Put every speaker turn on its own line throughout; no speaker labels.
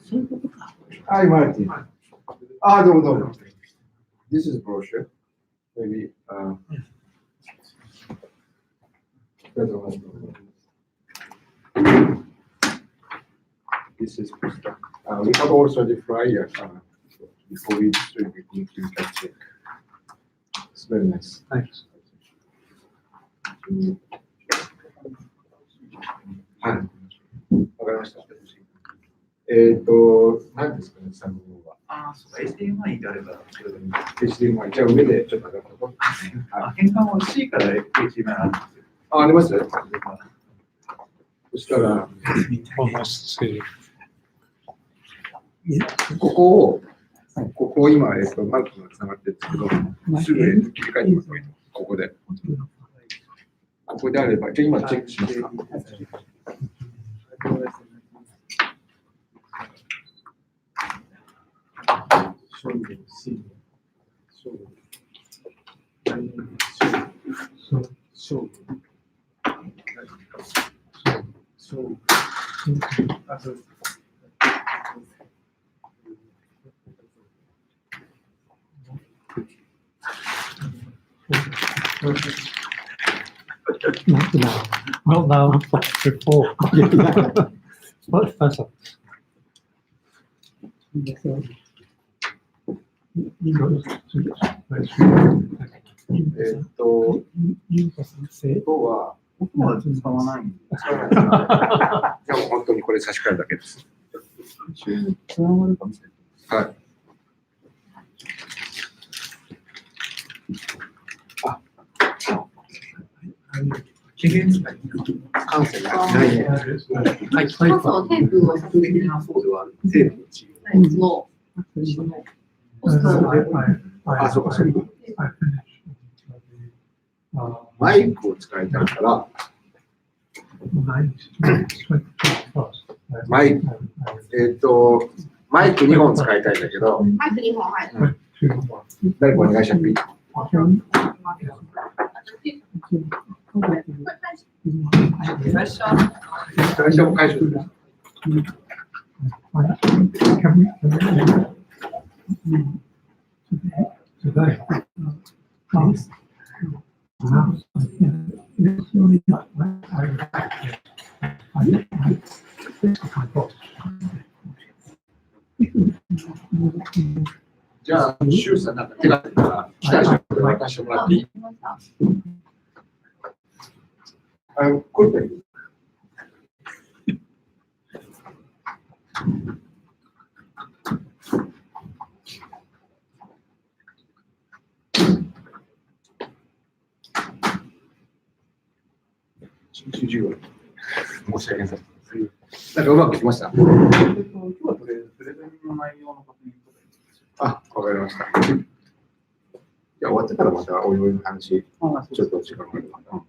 そういうことか。
はい、マルティン。あ、どうもどうも。This is brochure. Maybe, this is poster. We have also the flyer before we distribute it, you can check. It's very nice.
Thanks.
はい。わかりました。何ですかね、サムは。
ああ、そうか、HDMI であれば、それでもいい。
HDMI。じゃあ上でちょっと上がった。
あ、変換も C から HDMI あるんですよ。
あ、ありますそしたら、ここ今、マルクがつながってるんですけど、すぐ切り替えてます。ここで。ここであれば、じゃあ今チェックしますか。
Well, now, before. What special?
僕は使わないんで。
でも本当にこれ差し替えるだけです。
つながるかもしれない。
はい。あ、
期限使い
感性がないね。
はい、
酸素のテープを
作的なそうではある。テープの違い。
あ、そうか、そうか。マイクを使いたいから、マイク、マイク2本使いたいんだけど、
マイク2本、はい。
誰かお願いします。最初も解除です。じゃあ、シュウさん、なんか手が出たら、機械者で渡してもらっていい？これで。申し訳ない。なんかうまくいきました。
今日はプレゼンの内容の確認とか。
あ、わかりました。じゃあ終わってからまたおいおいの話、ちょっと時間があるかな。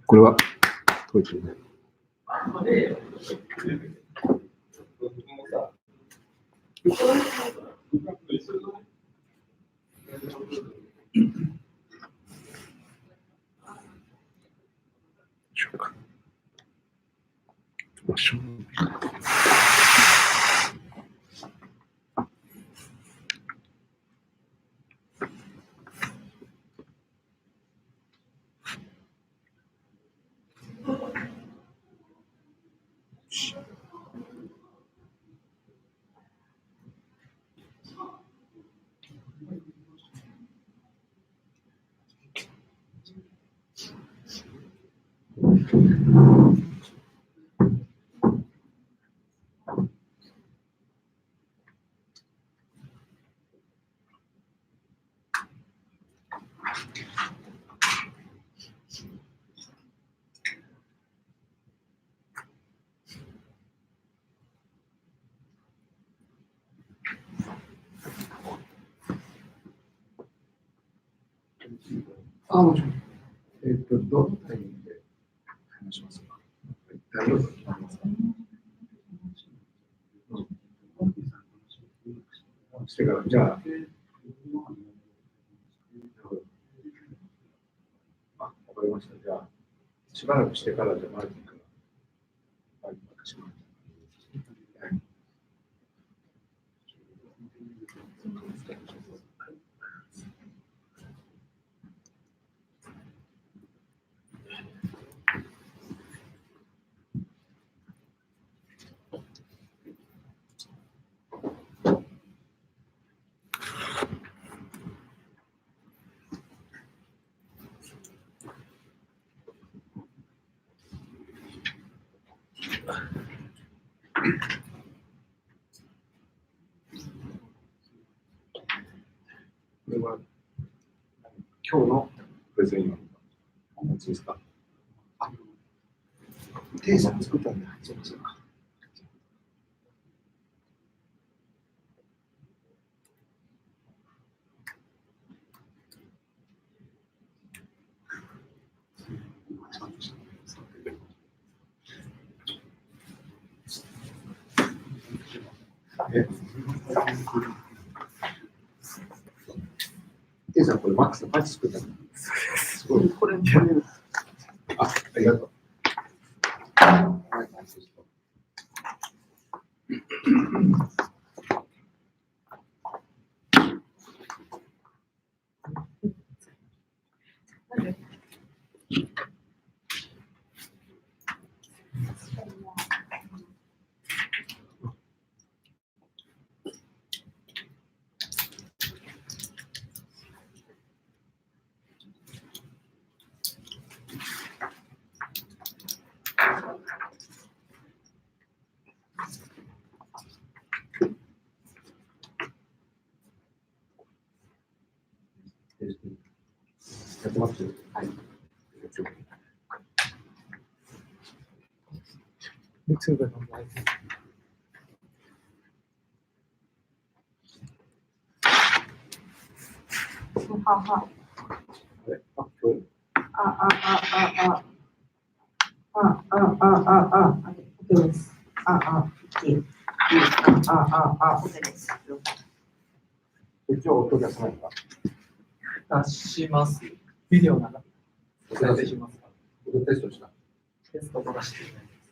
これは解いてるね。もちろん。どのタイミングで話しますか？大丈夫ですか？してから、じゃあ、わかりました。じゃあ、しばらくしてから、じゃあ、マルティンから、私も。これは今日のプレゼン用のお持ちですか？テイさん作ったんだ。そうかそうか。テイさん、これマックスのパンチ作ったんだ。すごい。これ、ありがとう。やってます？はい。
YouTube のライブ。
はは。OK です。OK です。
一応音出さないか。
出します。ビデオなら。再生しますか？
テストした。
テストを出していないです。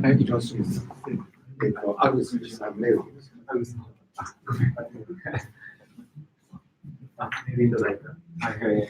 はい、いきます。アグスさん、メール。
ごめん。メールいただいた。
はい。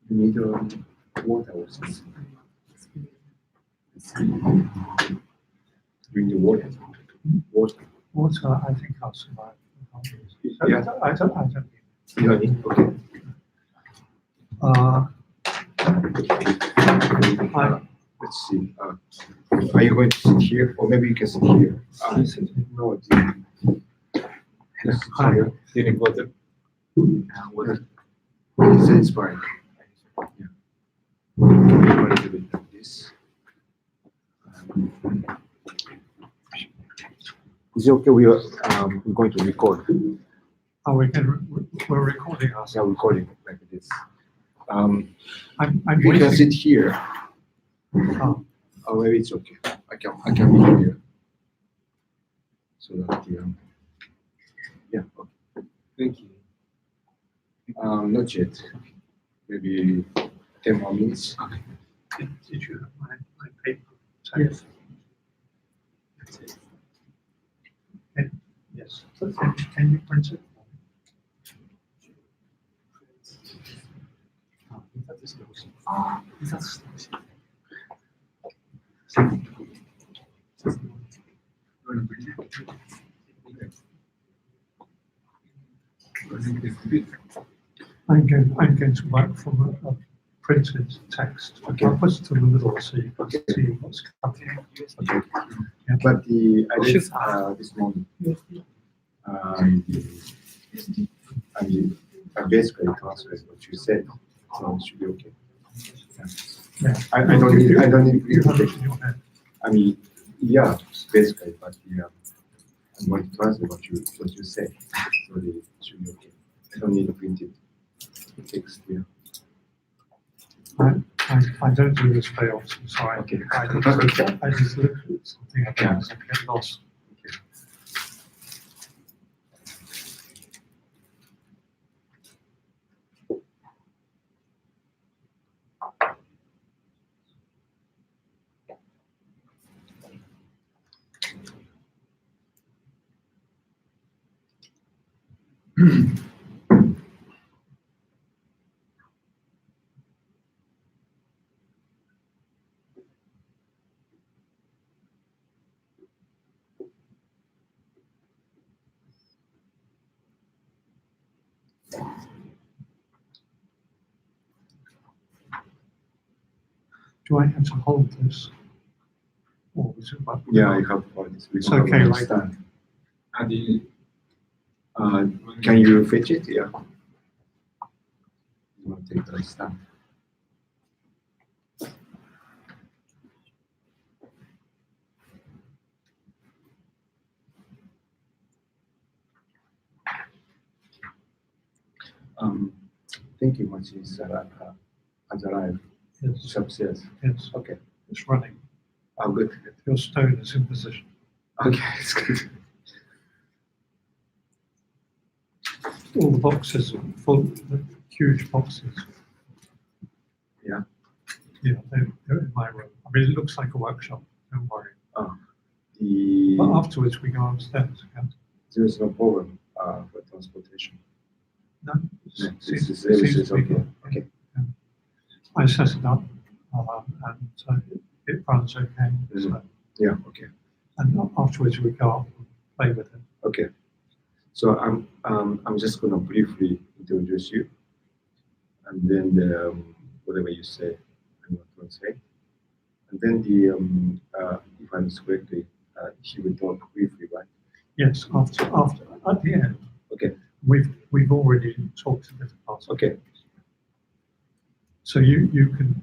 You need water or something. You need water. Water.
Water, I think I'll survive.
Yeah.
I don't need.
You don't need? Okay. Let's see. Are you going to sit here? Or maybe you can sit here. No,
Hi.
Didn't go there. It's fine. Yeah. A little bit like this. Is it okay? We're going to record.
Oh, we're recording us.
Yeah, recording like this.
I'm
You can
waiting.
sit here.
Oh,
Oh, maybe it's okay. I can be here. So that yeah. Okay. Thank you. Not yet. Maybe 10 more minutes.
did you have my paper?
Yes.
Yes. So, can you print it? I'm going to work from a printed text.
Okay.
I'll put it in the middle so you can see what's coming.
Okay.
Yeah.
But I did this morning. I basically translate what you said, so it should be okay.
Yeah.
I don't need
You have it
interpretation.
in your head.
I mean, yeah, basically, but I'm going to translate what you said, so it should be okay. I don't need to print it. Text here.
I don't do this very often, sorry.
Okay.
I just look at something and I get lost. Do I have to hold this? Or is it what?
Yeah, you have for this.
It's okay like that.
And can you fetch it? Yeah. You want to take the stand? Thinking much is as alive.
Yes,
Upstairs.
yes,
Okay.
it's running.
Oh, good.
Your stone is in position.
Okay, it's good.
All the boxes are full, the huge boxes.
Yeah.
Yeah, they're in my room. I mean, it looks like a workshop, don't worry. But
The
afterwards, we go upstairs. Yeah.
there is no problem for transportation.
No,
No,
seems
this
to
is
be
okay.
good.
Okay.
I set it up and it runs okay. So,
Yeah. Okay.
and afterwards, we go up and play with it.
Okay. So I'm just gonna briefly introduce you, and then whatever you say, I'm not gonna say, and then if I understand correctly, he will talk briefly, right?
Yes, after at the end,
Okay.
we've already talked a bit about it.
Okay.
So you can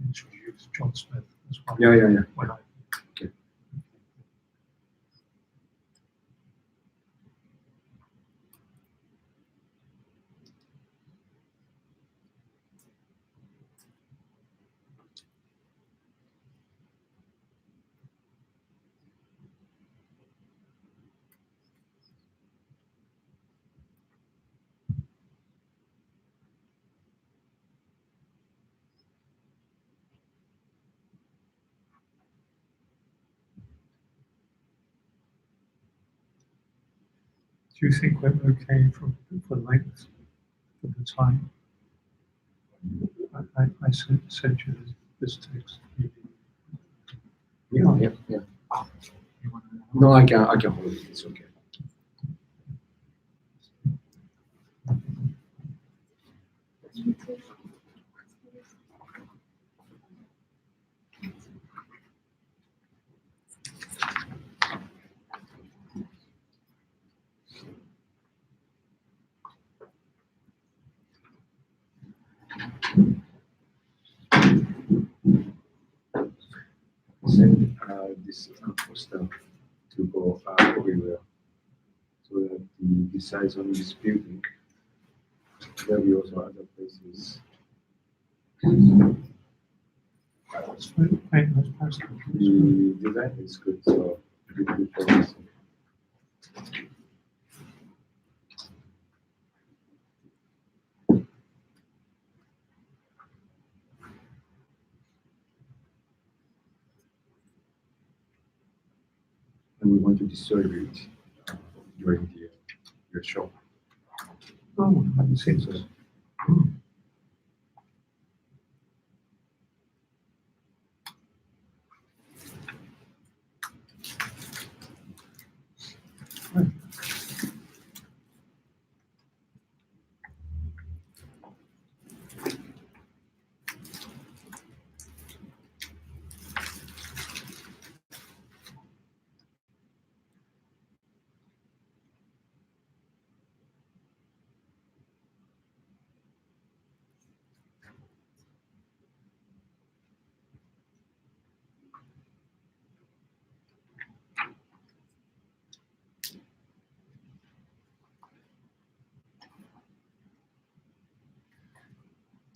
introduce John Smith as well.
Yeah.
When I,
Okay.
do you think we're okay for length for the time? I sent you this text.
Yeah.
You want to know?
No, I can hold it. It's okay. Send this poster to go everywhere so that besides on this building, there will be also other places.
Let's pass it.
The design is good, so it will be promising. And we want to distribute during your show.
Oh, I haven't seen this.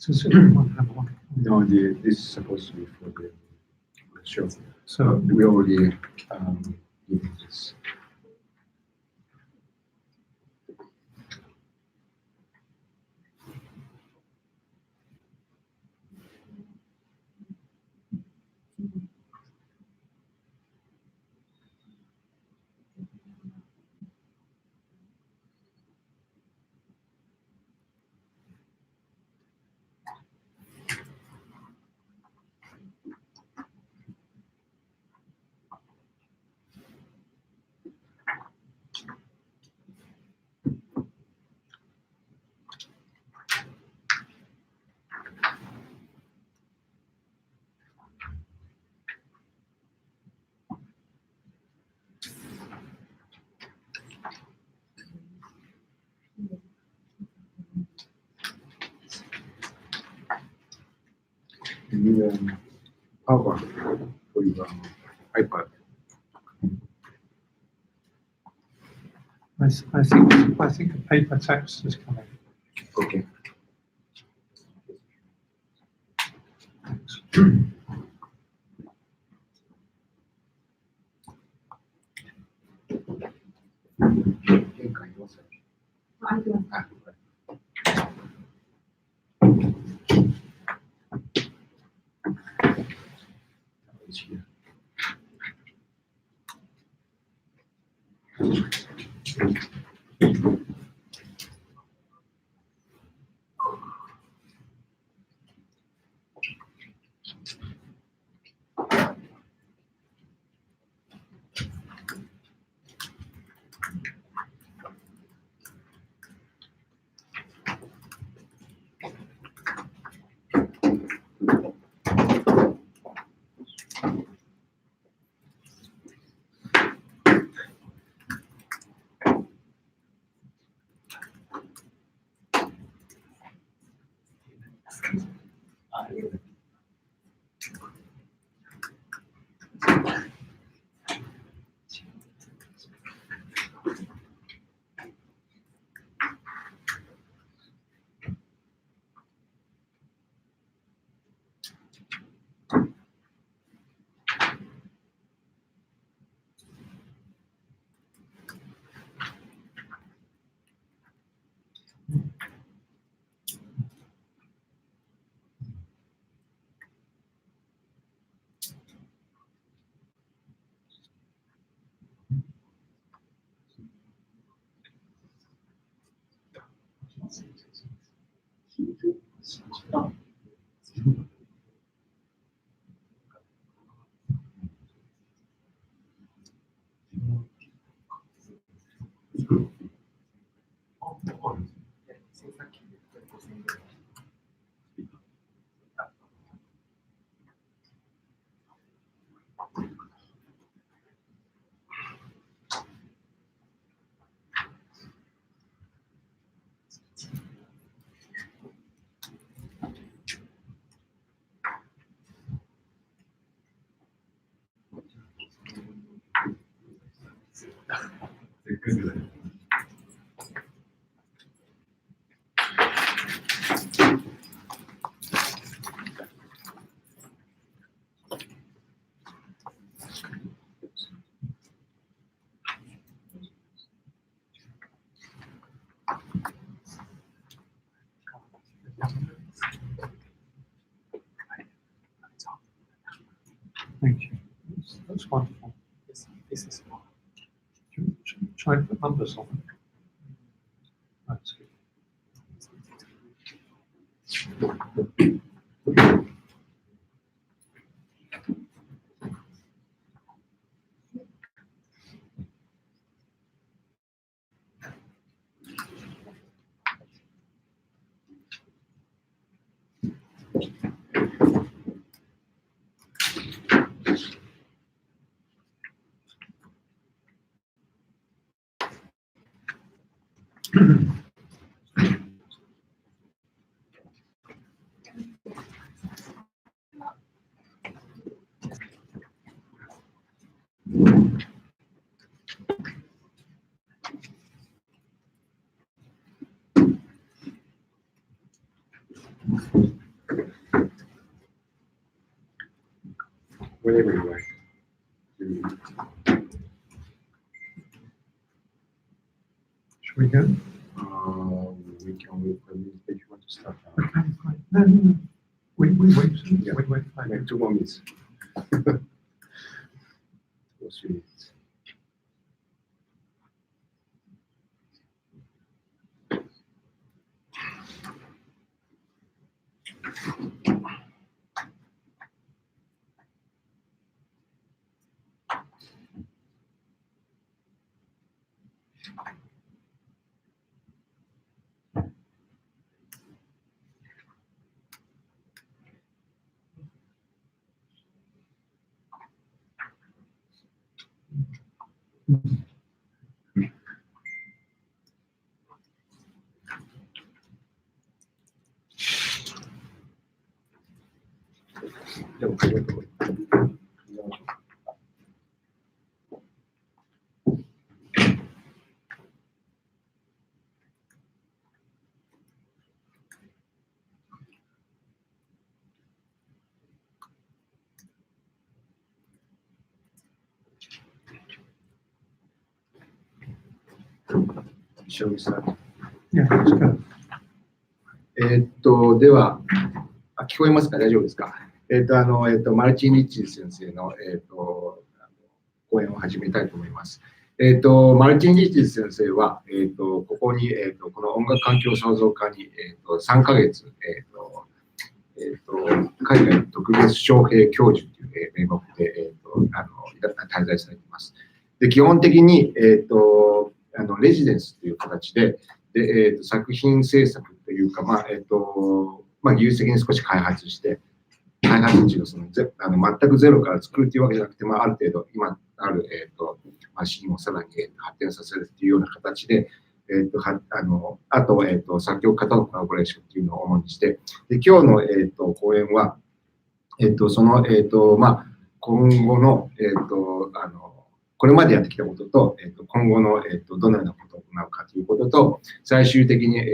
Does everyone have one?
No, this is supposed to be for the show.
So
We already did this. You need power for your iPad.
I think a paper text is coming.
Okay.
Thanks.
玄関にいますよ。
あります。
あ、美味しい。
Thank you. That's wonderful.
This is one.
Try and put numbers on it. That's good.
Whenever you like.
Should we go?
We can wait for you if you want to start.
Okay, fine. No. We wait.
Yeah.
We wait. Fine.
Like 2 more minutes. 2 or 3 minutes.でも、ありがとう。Shall we start?
Yeah, let's go.
では、聞こえますか？大丈夫ですか？マルチン・リッチズ先生の、講演を始めたいと思います。マルティン・リッチズ先生は、ここに、この音楽環境創造科に、3ヶ月、海外特別招聘教授という名目で、滞在されています。で、基本的に、レジデンスという形で、作品制作というか、技術的に少し開発して、開発中の全くゼロから作るというわけじゃなくて、ある程度今ある、マシンをさらに発展させるというような形で、あと、作曲家とのコラボレーションというのを主にして、で今日の、講演は、その、今後の、これまでやってきたことと、今後の、どのようなことを行うかということと、最終的に、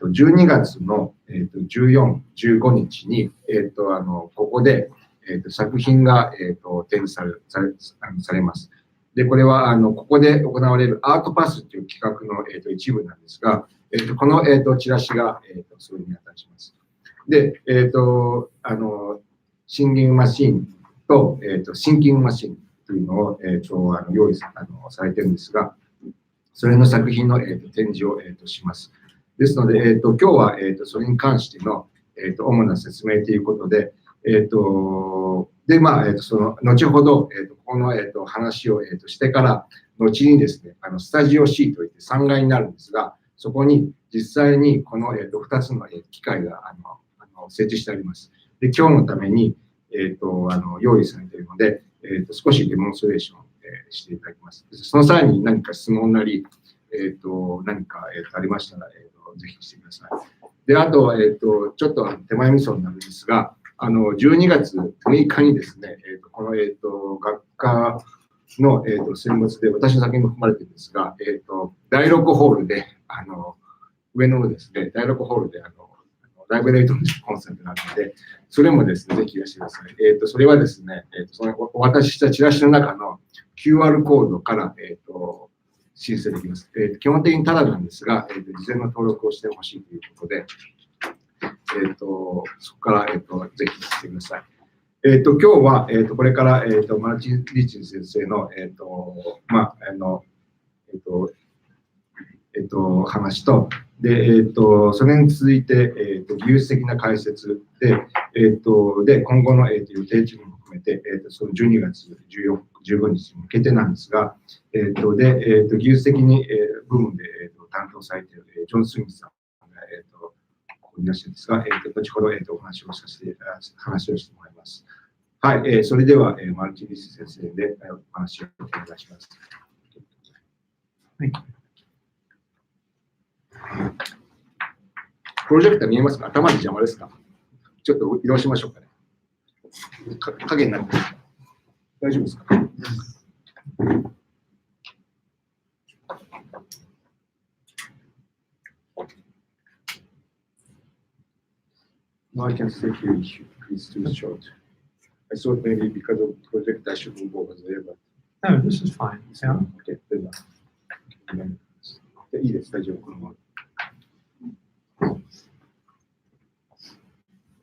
12月の、14、15日に、ここで、作品が、展示されます。で、これはここで行われるアートパスという企画の、一部なんですが、この、チラシが、それに値します。で、シンギングマシンと、シンキングマシンというのを、用意されているんですが、それの作品の、展示を、します。ですので、今日は、それに関しての、主な説明ということで、その後ほど、この、話を、してから、後にですね、スタジオ C といって3階になるんですが、そこに実際にこの、2つの機械が設置してあります。で、今日のために、用意されているので、少しデモンストレーション、していただきます。その際に何か質問なり、何か、ありましたら、ぜひしてください。で、あと、ちょっと手前味噌になるんですが、12月6日にですね、この、学科の、選抜で、私の作品も含まれているんですが、第6ホールで、上のですね、第6ホールで、ライブレートのコンセプトなので、それもですね、ぜひいらしてください。それはですね、そのお渡ししたチラシの中の QR コードから、申請できます。基本的にタダなんですが、事前の登録をしてほしいということで、そこから、ぜひしてください。今日は、これから、マルチン・リーチン先生の、話と、で、それに続いて、技術的な解説で、で、今後の、予定値も含めて、その12月15日に向けてなんですが、で、技術的に、部門で、担当されている、ジョン・スミスさんが、ここにいらっしゃるんですが、後ほど、話をしてもらいます。はい、それでは、マルチン・リーチン先生で、お話をお願いします。
はい。
プロジェクター見えますか？頭で邪魔ですか？ちょっと移動しましょうかね。影になってますか？大丈夫ですか？No, I can stay here if it's too short. I thought maybe because of the project I should move over there, but...
No, this is fine. Yeah.
Okay, then. いいです、大丈夫。このまま。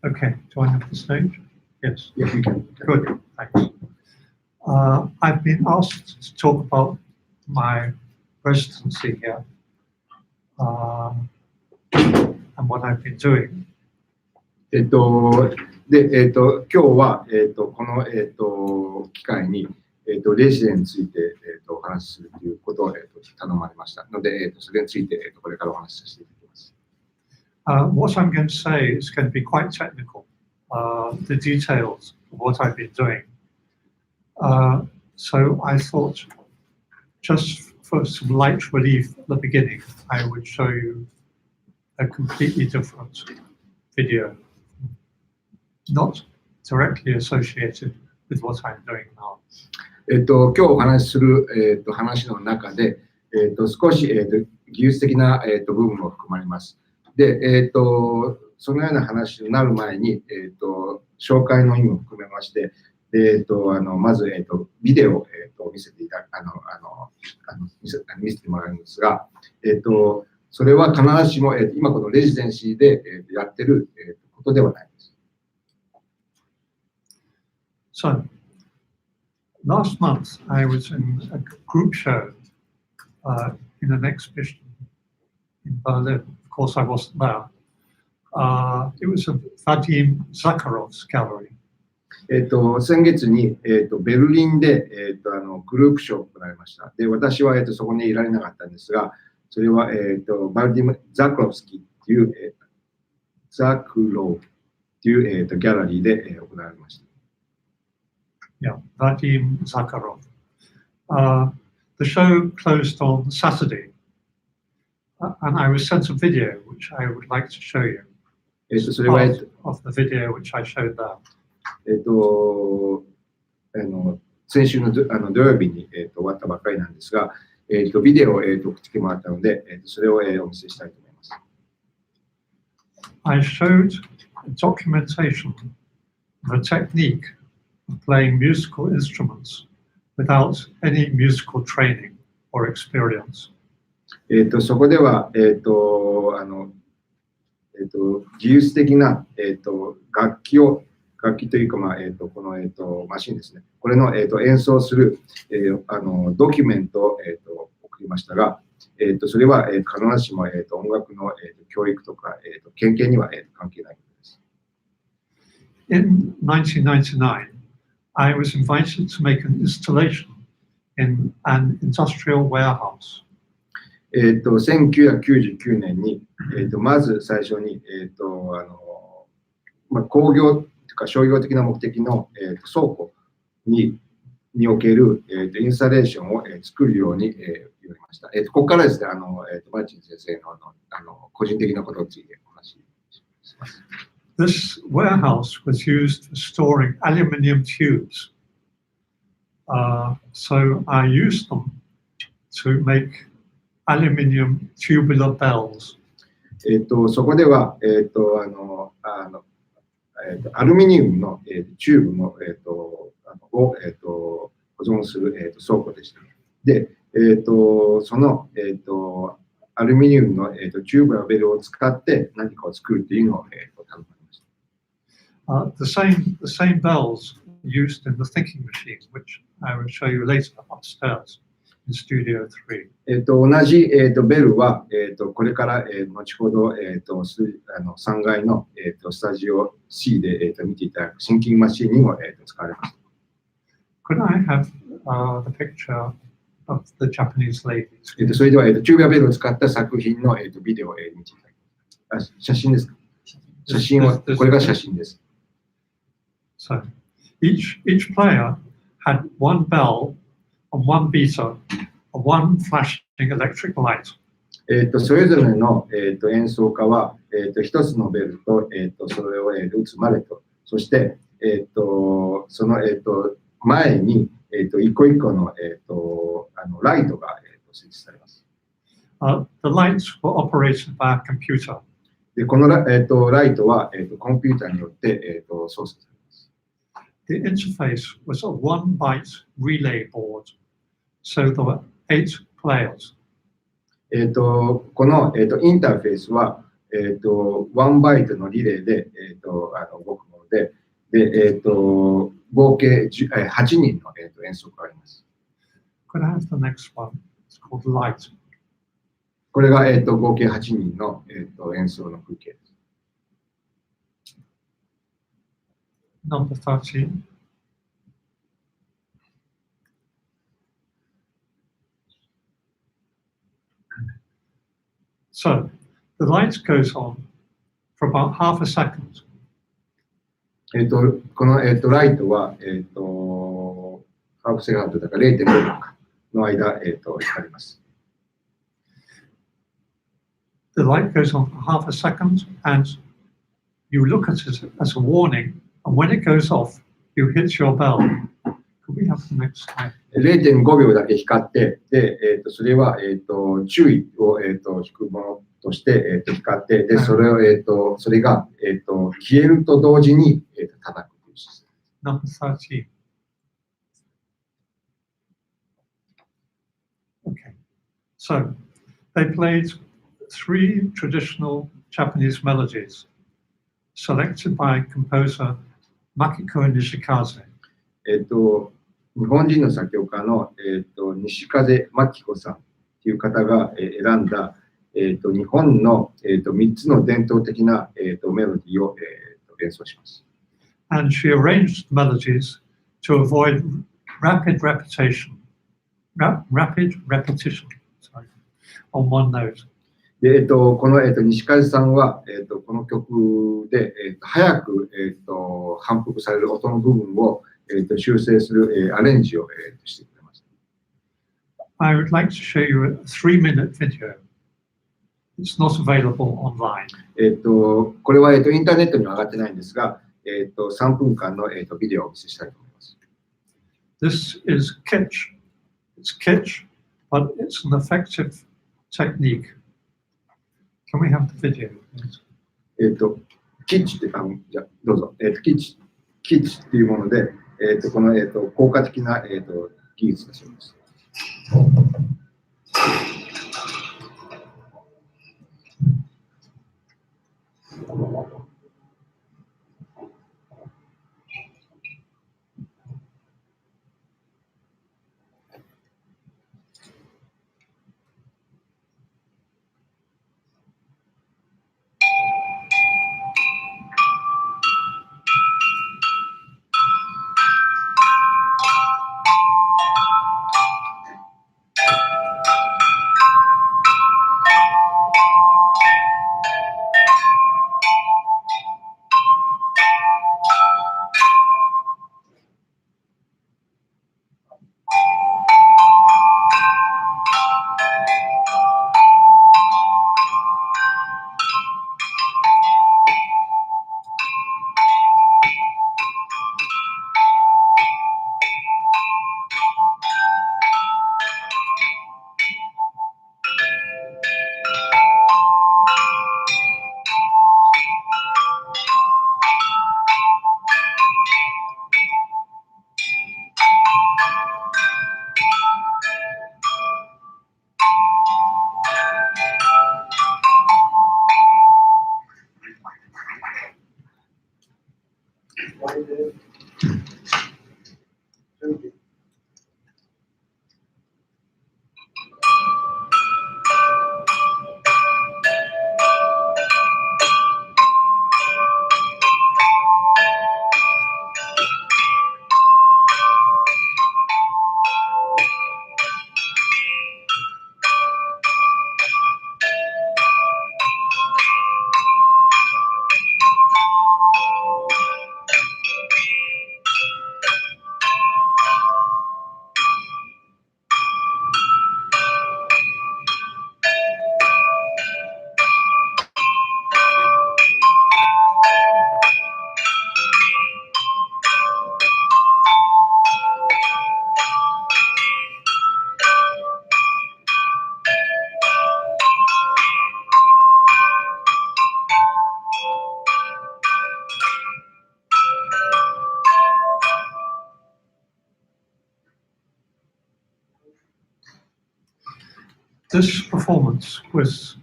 Okay, do I have the stage? Yes.
Yes, you can.
Good, thanks. I've been asked to talk about my residency here and what I've been doing.
で、今日は、この、機会に、レジデンについて、お話しするということを、頼まれましたので、それについて、これからお話しさせていただきます。
What I'm going to say is going to be quite technical, the details of what I've been doing. So I thought, just for some light relief at the beginning, I would show you a completely different video, not directly associated with what I'm doing now.
今日お話しする、話の中で、少し、技術的な、部分も含まれます。で、そのような話になる前に、紹介の意味も含めまして、まず、ビデオを、見せてもらうんですが、それは必ずしも、今このレジデンシーで、やってる、ことではないです。
So, last month I was in a group show in an exhibition in Berlin. Of course, I wasn't there. It was a Vadim Zakharov's gallery.
先月に、ベルリンで、グループショーを行われました。で、私は、そこにいられなかったんですが、それは、バルディム・ザクロフスキーという、ザクロフという、ギャラリーで、行われました。
Yeah, Vadim Zakharov. The show closed on Saturday, and I was sent a video which I would like to show you.
それは、
of the video which I showed there.
先週の土曜日に、終わったばかりなんですが、ビデオを、送ってきてもらったので、それを、お見せしたいと思います。
I showed documentation of a technique of playing musical instruments without any musical training or experience.
そこでは、技術的な、楽器というか、この、マシンですね。これの、演奏する、ドキュメントを、送りましたが、それは、必ずしも、音楽の、教育とか、研究には、関係ないです。
In 1999, I was invited to make an installation in an industrial warehouse.
1999年に、まず最初に、工業というか商業的な目的の、倉庫における、インスタレーションを、作るように、言われました。ここからですね、マルティン先生の個人的なことについてお話しします。
This warehouse was used for storing aluminium tubes. So I used them to make aluminium tubular bells.
そこでは、アルミニウムの、チューブの、を、保存する、倉庫でした。で、その、アルミニウムの、チューブやベルを使って何かを作るっていうのを、頼みました。
The same bells used in the thinking machine, which I will show you later upstairs in Studio 3.
同じ、ベルは、これから、後ほど、3階の、スタジオ C で、見ていただくシンキングマシンにも、使われます。
Could I have the picture of the Japanese ladies?
それでは、チューブやベルを使った作品の、ビデオを、見ていただきます。写真ですか？写真は、これが写真です。
So each player had one bell and one beater and one flashing electric light.
それぞれの、演奏家は、一つのベルと、それを、打つマレと、そして、その、前に、一個一個の、ライトが、設置されます。
The lights were operated by a computer.
でこのライトは、コンピューターによって、操作されます。
The interface was a 1-byte relay board, so there were 8 players.
この、インターフェースは、1バイトのリレーで、動くもので、合計8人の、演奏家があります。
Could I have the next one? It's called light.
これが、合計8人の、演奏の風景です。
Number 13. So the light goes on for about half a second.
この、ライトは、ハーフセカンドだから 0.5 秒の間、光ります。
The light goes on for half a second and you look at it as a warning, and when it goes off, you hit your bell. Could we have the next slide?
0.5 秒だけ光って、で、それは、注意を、引くものとして、光って、で、それが、消えると同時に、叩くというシステム。
Number 13. Okay. So they played 3 traditional Japanese melodies selected by composer Makiko Nishikaze.
日本人の作曲家の、西風真紀子さんという方が、選んだ、日本の、3つの伝統的な、メロディーを、演奏します。
And she arranged the melodies to avoid rapid repetition. Rapid repetition, sorry, on one note.
で、この、西風さんは、この曲で、早く、反復される音の部分を、修正する、アレンジを、してくれました。
I would like to show you a 3-minute video. It's not available online.
これは、インターネットには上がってないんですが、3分間の、ビデオをお見せしたいと思います。
This is kitsch. It's kitsch, but it's an effective technique. Can we have the video, please?
キッチって、じゃあどうぞ。キッチっていうもので、この、効果的な、技術がそうです。
this performance was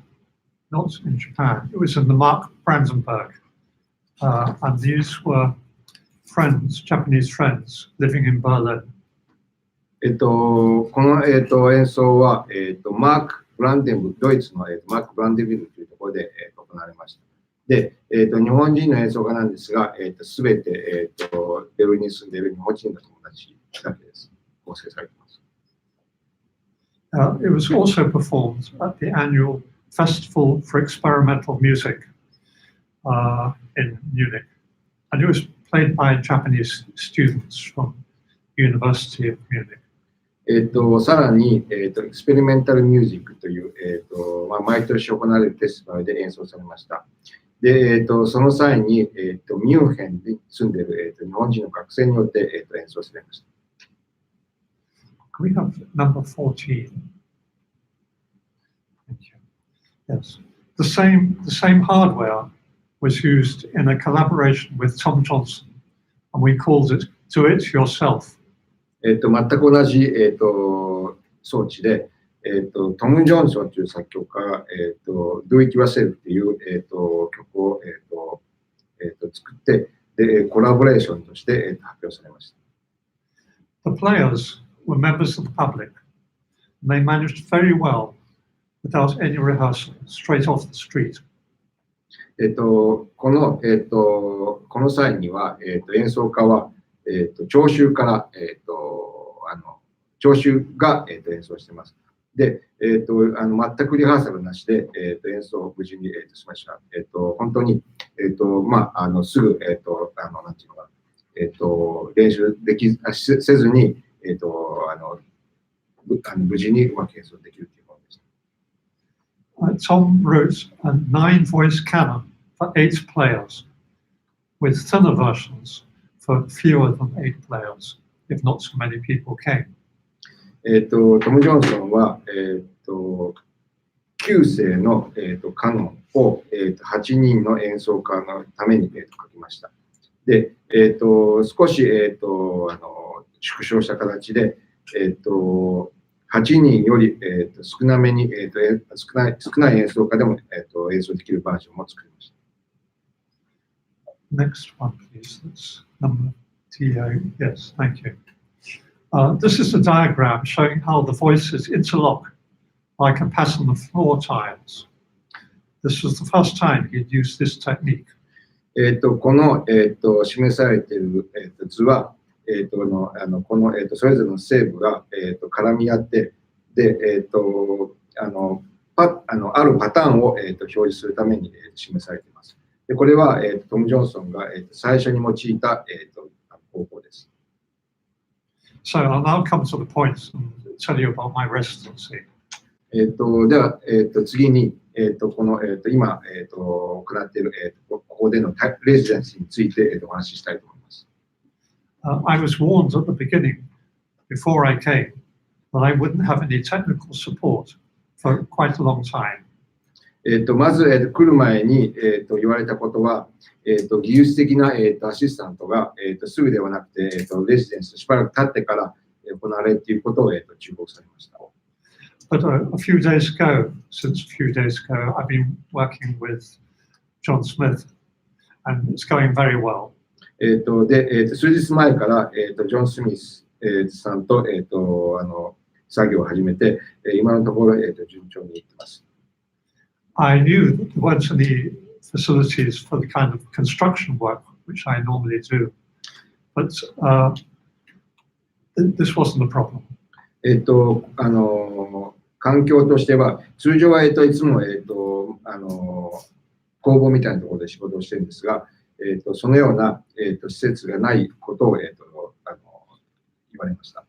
not in Japan, it was in the Mark Brandenburg. And these were friends, Japanese friends, living in Berlin.
この、演奏は、マーク・ブランデンブルク、ドイツの、マーク・ブランデンブルクというところで、行われました。で、日本人の演奏家なんですが、すべて、ベルリンに住んでいる日本人の友達だけです。構成されています。
It was also performed at the annual Festival for Experimental Music in Munich. And it was played by Japanese students from the University of Munich.
さらに、エクスペリメンタルミュージックという、毎年行われるフェスティバルで演奏されました。で、その際に、ミュンヘンに住んでいる、日本人の学生によって、演奏されました。
Can we have number 14? Thank you. Yes. The same hardware was used in a collaboration with Tom Johnson, and we called it Do It Yourself.
全く同じ、装置で、トム・ジョンソンという作曲家が、Do It Yourself という、曲を、作って、で、コラボレーションとして、発表されました。
The players were members of the public, and they managed very well without any rehearsal, straight off the street.
この際には、演奏家は、聴衆から、聴衆が、演奏しています。で、全くリハーサルなしで、演奏を無事に、しました。本当に、すぐ、なんていうのか、練習せずに、無事にうまく演奏できるというものでした。
Tom wrote a 9-voice canon for 8 players, with thinner versions for fewer than 8 players, if not so many people came.
トム・ジョンソンは、9声の、カノンを、8人の演奏家のために、書きました。で、少し、縮小した形で、8人より、少なめに、少ない演奏家でも、演奏できるバージョンも作りました。
Next one, please. That's number TA. Yes, thank you. This is a diagram showing how the voices interlock like a pattern of floor tiles. This was the first time he'd used this technique.
この、示されている、図は、この、それぞれの声部が、絡み合って、で、あるパターンを、表示するために、示されています。でこれは、トム・ジョンソンが、最初に用いた、方法です。
So I'll now come to the point and tell you about my residency.
では、次に、この、今、行っている、ここでのレジデンシーについて、お話ししたいと思います。
I was warned at the beginning, before I came, that I wouldn't have any technical support for quite a long time.
まず、来る前に、言われたことは、技術的な、アシスタントが、すぐではなくて、レジデンスしばらく経ってから行われるということを、忠告されました。
But a few days ago, since a few days ago, I've been working with John Smith, and it's going very well.
で、数日前から、ジョン・スミス、さんと、作業を始めて、今のところ、順調にいっています。
I knew that there weren't any facilities for the kind of construction work which I normally do, but this wasn't a problem.
環境としては、通常は、いつも、工房みたいなところで仕事をしているんですが、そのような、施設がないことを、言われました。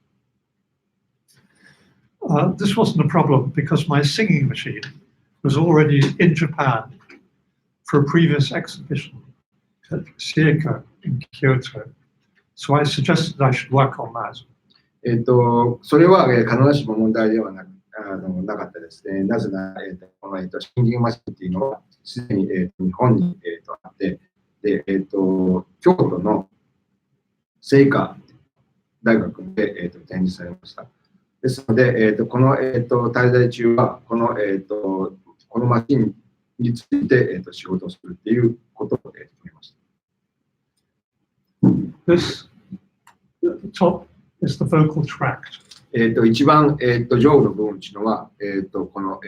This wasn't a problem because my singing machine was already in Japan for a previous exhibition at Seika in Kyoto. So I suggested I should work on that.
それは、必ずしも問題ではなかったですね。なぜなら、この、シンギングマシンというのは、すでに、日本に、あって、で、京都の聖火大学で、展示されました。ですので、この、滞在中は、このマシンについて、仕事をするっていうことを、決めました。
This, at the top is the vocal tract.
一番、上部の部分というのは、この、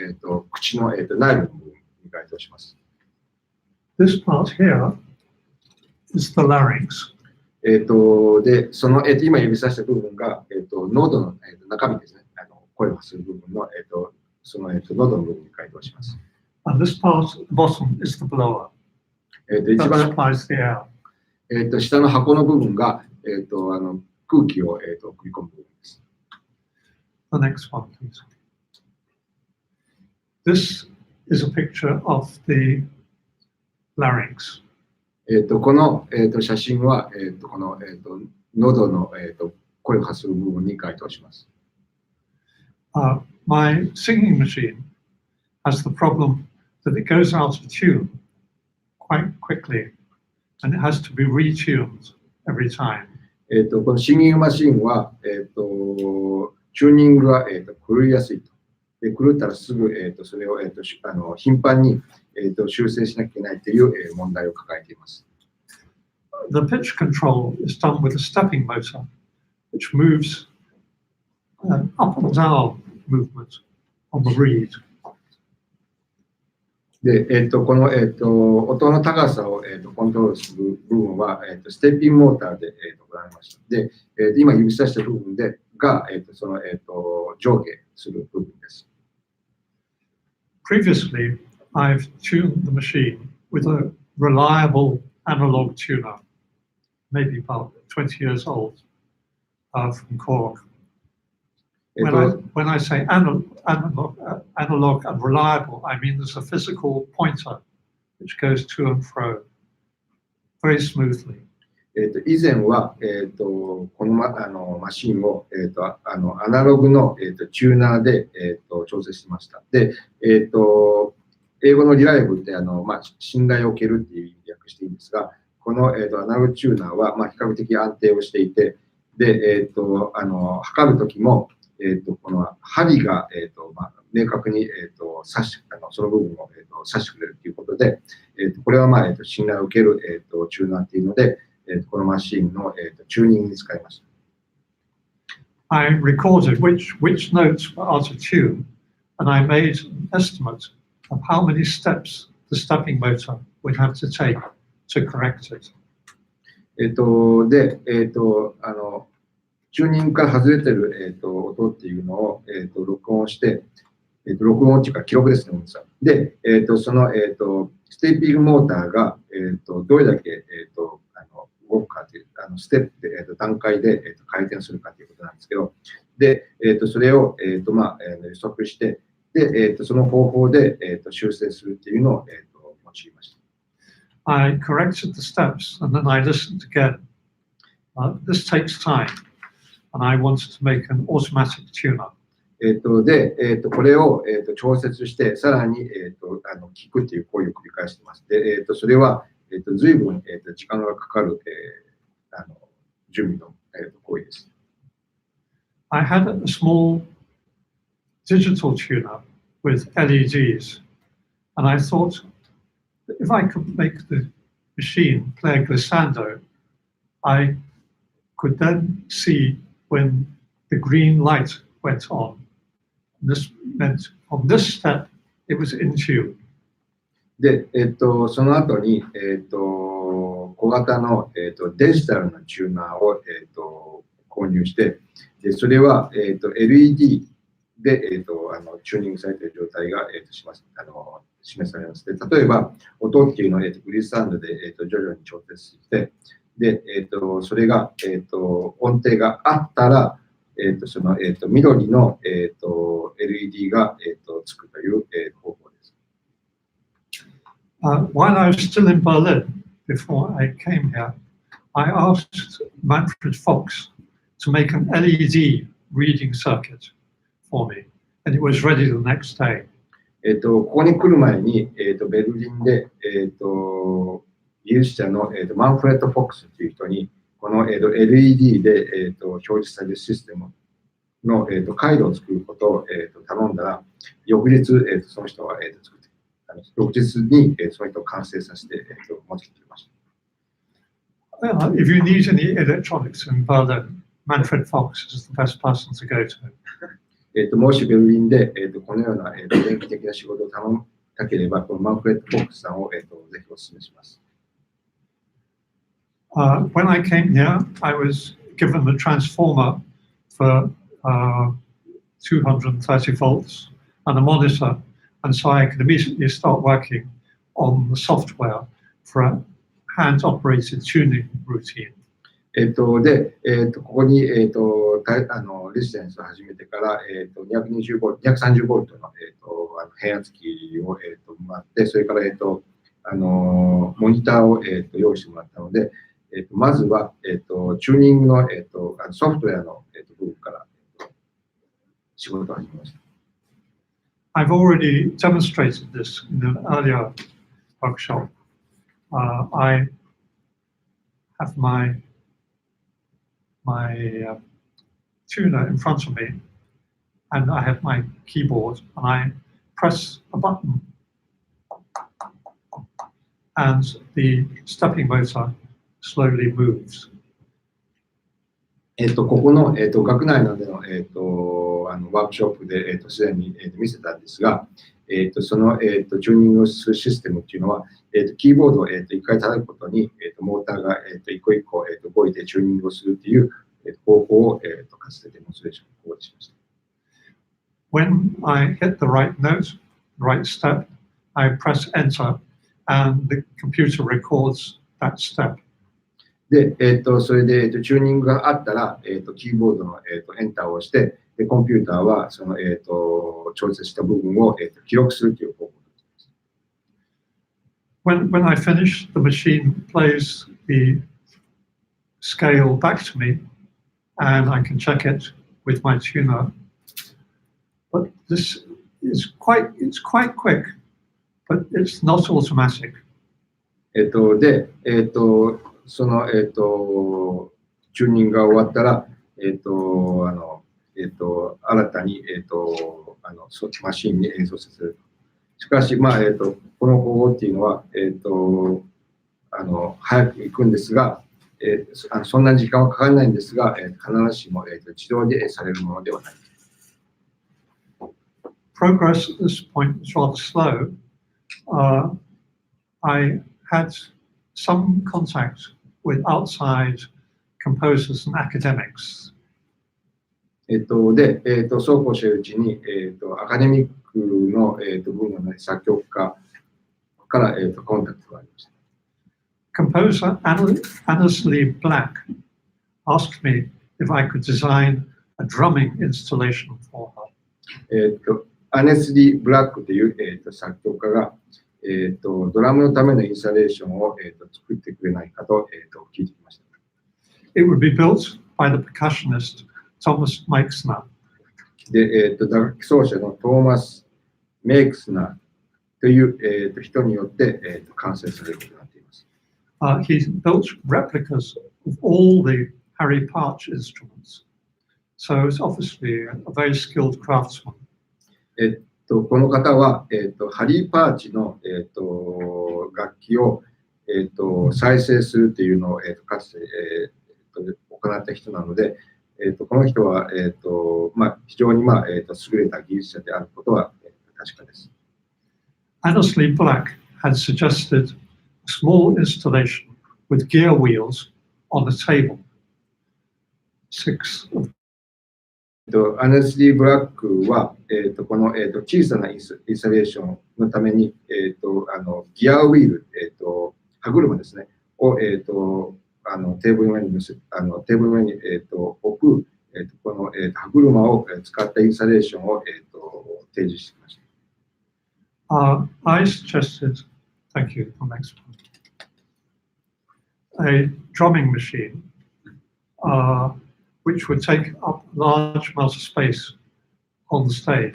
口の、内部の部分に該当します。
This part here is the larynx.
で、その、今指さした部分が、喉の、中身ですね。声を発する部分の、その、喉の部分に該当します。
And this part at the bottom is the blower.
一
That
番、
supplies the air.
下の箱の部分が、空気を、送り込む部分です。
The next one, please. This is a picture of the larynx.
この、写真は、この、喉の、声を発する部分に該当します。
My singing machine has the problem that it goes out of tune quite quickly, and it has to be retuned every time.
このシンギングマシンは、チューニングが、狂いやすいと。で狂ったらすぐ、それを、頻繁に、修正しなきゃいけないという、問題を抱えています。
The pitch control is done with a stepping motor, which moves up and down movement on the reed.
で、この、音の高さを、コントロールする部分は、ステッピングモーターで、行われました。で、今指さした部分が、その、上下する部分です。
Previously, I've tuned the machine with a reliable analog tuner, maybe about 20 years old, from Cork. When I say analog and reliable, I mean there's a physical pointer which goes to and fro very smoothly.
以前は、この、マシンを、アナログの、チューナーで、調整してました。で、英語のリライブルって信頼を受けるっていう意味で訳していいんですが、この、アナログチューナーは、比較的安定をしていて、で、測るときも、この針が、明確に、その部分を、指してくれるということで、これは、信頼を受ける、チューナーっていうので、このマシンの、チューニングに使いました。
I recorded which notes were out of tune, and I made an estimate of how many steps the stepping motor would have to take to correct it.
で、チューニングから外れてる、音っていうのを、録音して、録音っていうか記録ですね、で、その、ステッピングモーターが、どれだけ、動くかという、ステップで、段階で、回転するかということなんですけど、で、それを、予測して、で、その方法で、修正するっていうのを、用いました。
I corrected the steps and then I listened again. This takes time, and I wanted to make an automatic tuner.
で、これを、調節して、さらに、聞くっていう行為を繰り返しています。で、それは、随分、時間がかかる、準備の、行為です。
I had a small digital tuner with LEDs, and I thought that if I could make the machine play a glissando, I could then see when the green light went on. This meant on this step, it was in tune.
で、その後に、小型の、デジタルなチューナーを、購入して、でそれは、LED で、チューニングされている状態が、示されます。で例えば、音っていうのを、グリッサンドで、徐々に調節して、で、それが、音程があったら、その、緑の、LED が、つくという、方法です。
While I was still in Berlin, before I came here, I asked Manfred Fox to make an LED reading circuit for me, and it was ready the next day.
ここに来る前に、ベルリンで、技術者の、マンフレッド・フォックスという人に、この、LED で、表示されるシステムの、回路を作ることを、頼んだら、翌日、その人は、作って、翌日に、その人を完成させて、持ってきていました。
If you need any electronics in Berlin, Manfred Fox is the best person to go to.
もしベルリンで、このような、電気的な仕事を頼みたければ、このマンフレッド・フォックスさんを、ぜひお勧めします。
When I came here, I was given the transformer for 230 volts and a monitor, and so I could immediately start working on the software for a hand-operated tuning routine.
ここに、レジデンスを始めてから、220ボルト、230ボルトの、変圧器を、もらって、それから、モニターを、用意してもらったので、まずは、チューニングの、ソフトウェアの、部分から仕事を始めました。
I've already demonstrated this in an earlier workshop. I have my tuner in front of me, and I have my keyboard, and I press a button, and the stepping motor slowly moves.
ここの、学内などの、ワークショップで、すでに、見せたんですが、その、チューニングするシステムっていうのは、キーボードを、一回叩くことに、モーターが、一個一個、動いてチューニングをするっていう、方法を、かつてデモンストレーションを講義しました。
When I hit the right note, the right step, I press enter, and the computer records that step.
で、それで、チューニングがあったら、キーボードの、エンターを押して、で、コンピューターはその、調節した部分を、記録するという方法です。
When I finish, the machine plays the scale back to me, and I can check it with my tuner. But this is quite quick, but it's not automatic.
で、その、チューニングが終わったら、新たに、マシンに演奏させる。しかし、まあ、この方法っていうのは、早く行くんですが、そんなに時間はかからないんですが、必ずしも、自動でされるものではない。
Progress at this point is rather slow. I had some contact with outside composers and academics.
で、そうこうしているうちに、アカデミックの、分野の作曲家から、コンタクトがありました。
Composer Annesley Black asked me if I could design a drumming installation for her.
アネスリー・ブラックという、作曲家が、ドラムのためのインスタレーションを、作ってくれないかと、聞いてきました。
It would be built by the percussionist Thomas Meixner.
で、打楽器奏者のトーマス・メイクスナーという、人によって、完成されることになっています。
He built replicas of all the Harry Partch instruments. So it's obviously a very skilled craftsman.
この方は、ハリー・パーチの、楽器を、再生するというのを、かつて、行った人なので、この人は、非常に、優れた技術者であることは、確かです。
Annesley Black had suggested a small installation with gear wheels on a table. 6 of
アネスリー・ブラックは、この、小さなインスタレーションのために、ギアウィール、歯車ですね、を、テーブルの上に置く、この、歯車を使ったインスタレーションを、提示していました。
I suggested, thank you, the next one, a drumming machine, which would take up a large amount of space on the stage.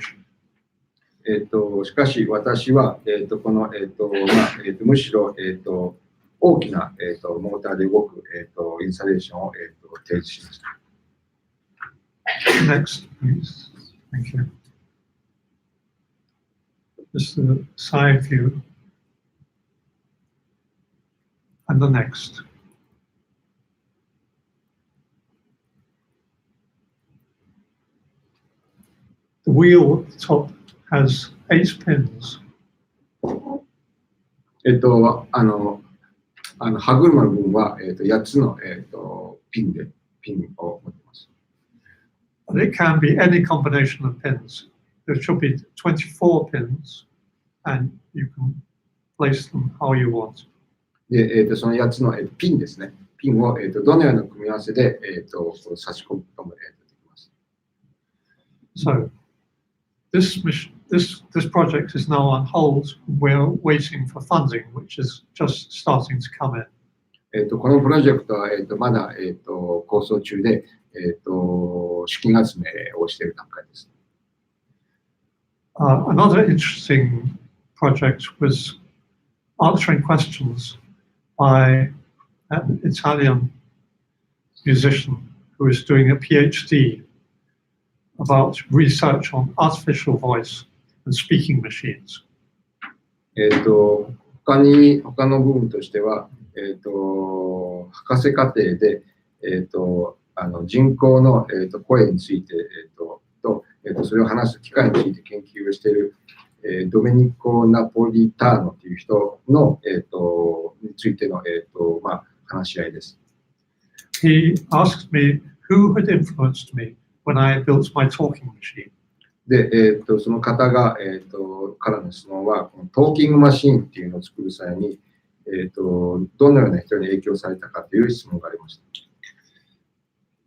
しかし私は、この、むしろ、大きな、モーターで動く、インスタレーションを、提示しました。
Next, please. Thank you. This is the side view. And the next. The wheel at the top has 8 pins.
歯車の部分は、8つの、ピンを持っています。
And it can be any combination of pins. There should be 24 pins, and you can place them how you want.
で、その8つの、ピンですね。ピンを、どのような組み合わせで、差し込むことも、できます。
So, this project is now on hold. We're waiting for funding, which is just starting to come in.
このプロジェクトは、まだ、構想中で、資金集めをしている段階です。
Another interesting project was answering questions by an Italian musician who is doing a PhD about research on artificial voice and speaking machines.
他の部分としては、博士課程で、人工の、声について、それを話す機会について研究をしている、ドメニコ・ナポリターノという人の、についての、話し合いです。
He asked me who had influenced me when I built my talking machine.
で、その方が、からの質問は、このトーキングマシーンっていうのを作る際に、どのような人に影響されたかという質問がありました。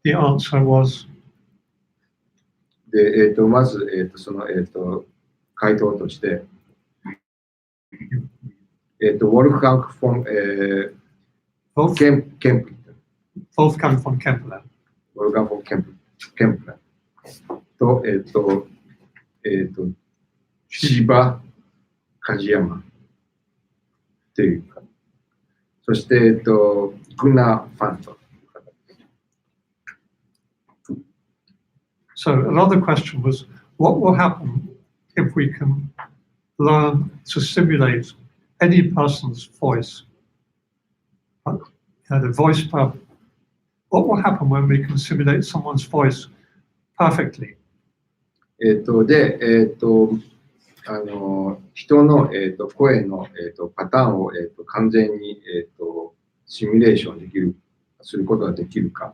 The answer was
で、まず、その、回答として、ウォルフガンク・フォン、ケンプ。
both come from Kempler.
ウォルフガン・フォン・ケンプラと、千葉梶山というか、そして、グナ・ファント。
So another question was, what will happen if we can learn to simulate any person's voice? The voice part. What will happen when we can simulate someone's voice perfectly?
で、人の、声の、パターンを、完全に、シミュレーションすることができるか、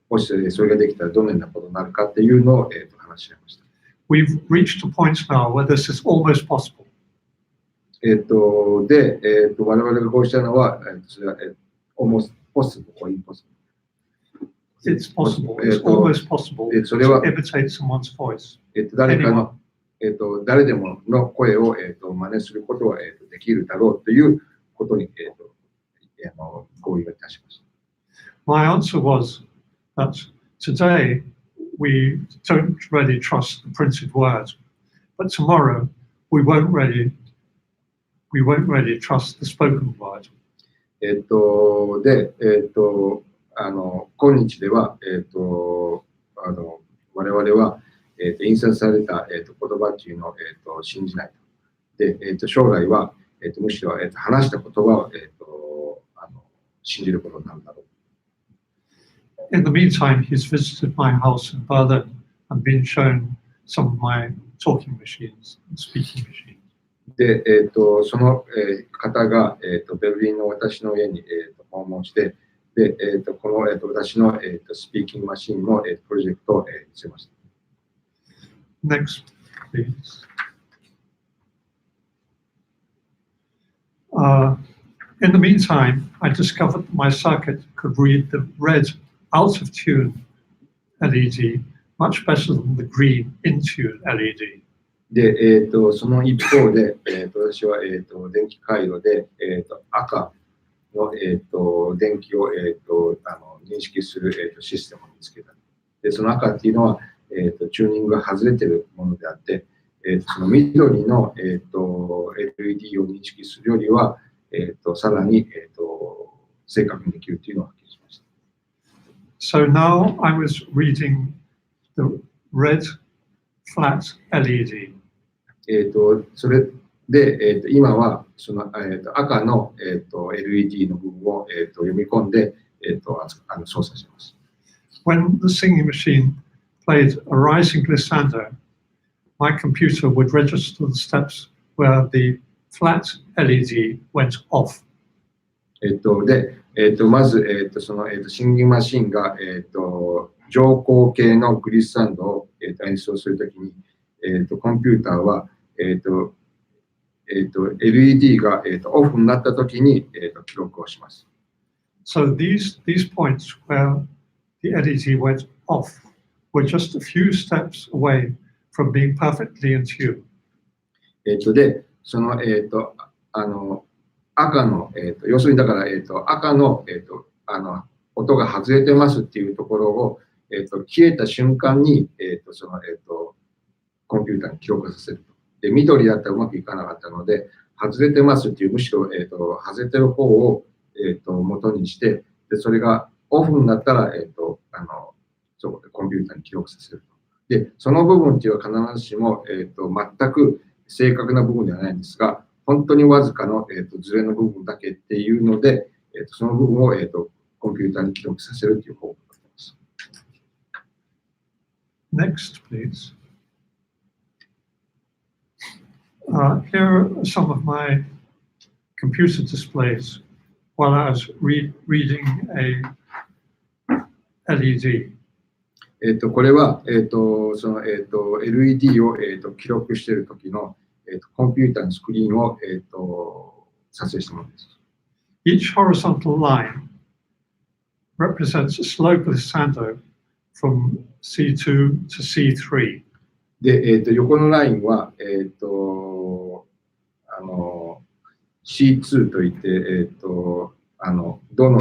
もしそれができたらどのようなことになるかっていうのを、話し合いました。
We've reached a point now where this is almost possible.
で、我々がこうしたのは、それは、almost possible or impossible.
It's possible. It's almost possible to imitate someone's voice.
誰でもの声を、真似することは、できるだろうということに、合意をいたしました。
My answer was that today we don't really trust the printed word, but tomorrow we won't really trust the spoken word.
で、今日では、我々は、印刷された、言葉っていうのを、信じない。で、将来は、むしろ、話した言葉を、信じることになるだろう。
In the meantime, he's visited my house in Berlin and been shown some of my talking machines and speaking machines.
で、その、方が、ベルリンの私の家に、訪問して、で、この、私の、スピーキングマシンの、プロジェクトを、見せました。
Next, please. In the meantime, I discovered that my circuit could read the red out of tune LED much better than the green in tune LED.
で、その一方で、私は、電気回路で、赤の、電気を、認識する、システムを見つけた。で、その赤っていうのは、チューニングが外れているものであって、その緑の、LED を認識するよりは、さらに、正確にできるというのを発見しました。
So now I was reading the red flat LED.
それで、今はその、赤の、LED の部分を、読み込んで、操作しています。
When the singing machine played a rising glissando, my computer would register the steps where the flat LED went off.
まず、その、シンギングマシンが、乗降系のグリッサンドを、演奏するときに、コンピューターは、LED が、オフになったときに、記録をします。
So these points where the LED went off were just a few steps away from being perfectly in tune.
で、その、赤の、要するにだから、赤の、音が外れてますっていうところを、消えた瞬間に、その、コンピューターに記録させると。で、緑だったらうまくいかなかったので、外れてますっていう、むしろ、外れてる方を、元にして、で、それがオフになったら、そうコンピューターに記録させると。で、その部分っていうのは必ずしも、全く正確な部分ではないんですが、本当にわずかの、ズレの部分だけっていうので、その部分を、コンピューターに記録させるという方法になっています。
Next, please. Here are some of my computer displays while I was reading a LED.
これは、その、LED を、記録している時の、コンピューターのスクリーンを、撮影したものです。
Each horizontal line represents a slow glissando from C2 to C3.
で、横のラインは、C2 といって、どの、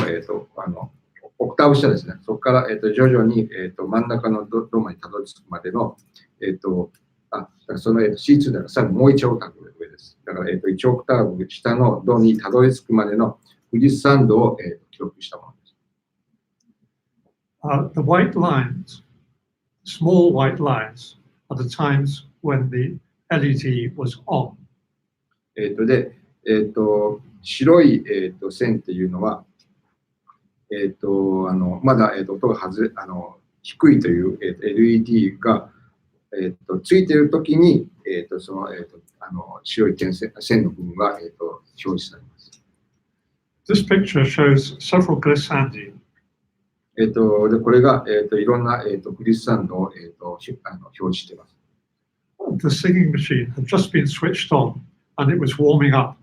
オクターブ下ですね。そこから、徐々に、真ん中のドまでたどり着くまでの、だからその、C2 だからさらにもう1オクターブ上です。だから、1オクターブ下のドにたどり着くまでのグリッサンドを、記録したものです。
The white lines, small white lines, are the times when the LED was on.
で、白い、線っていうのは、まだ、音が低いという、LED が、ついているときに、その、白い線の部分が、表示されます。
This picture shows several glissandi.
でこれが、いろんな、グリッサンドを、表示しています。
The singing machine had just been switched on and it was warming up.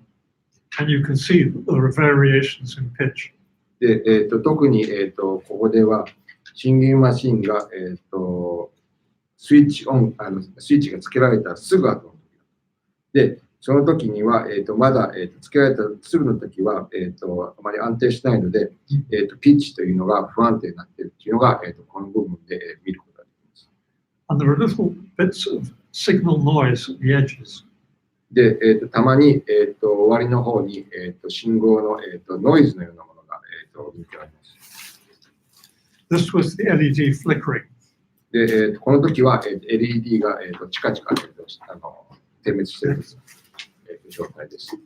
And you can see that there are variations in pitch.
で、特に、ここでは、シンギングマシンが、スイッチがつけられたすぐ後の時で、その時には、まだ、つけられたすぐの時は、あまり安定しないので、ピッチというのが不安定になっているというのが、この部分で、見ることができます。
And there are little bits of signal noise at the edges.
で、たまに、終わりの方に、信号の、ノイズのようなものが、見てあります。
This was the LED flickering.
で、この時は、LED が、チカチカ、点滅している、状態です。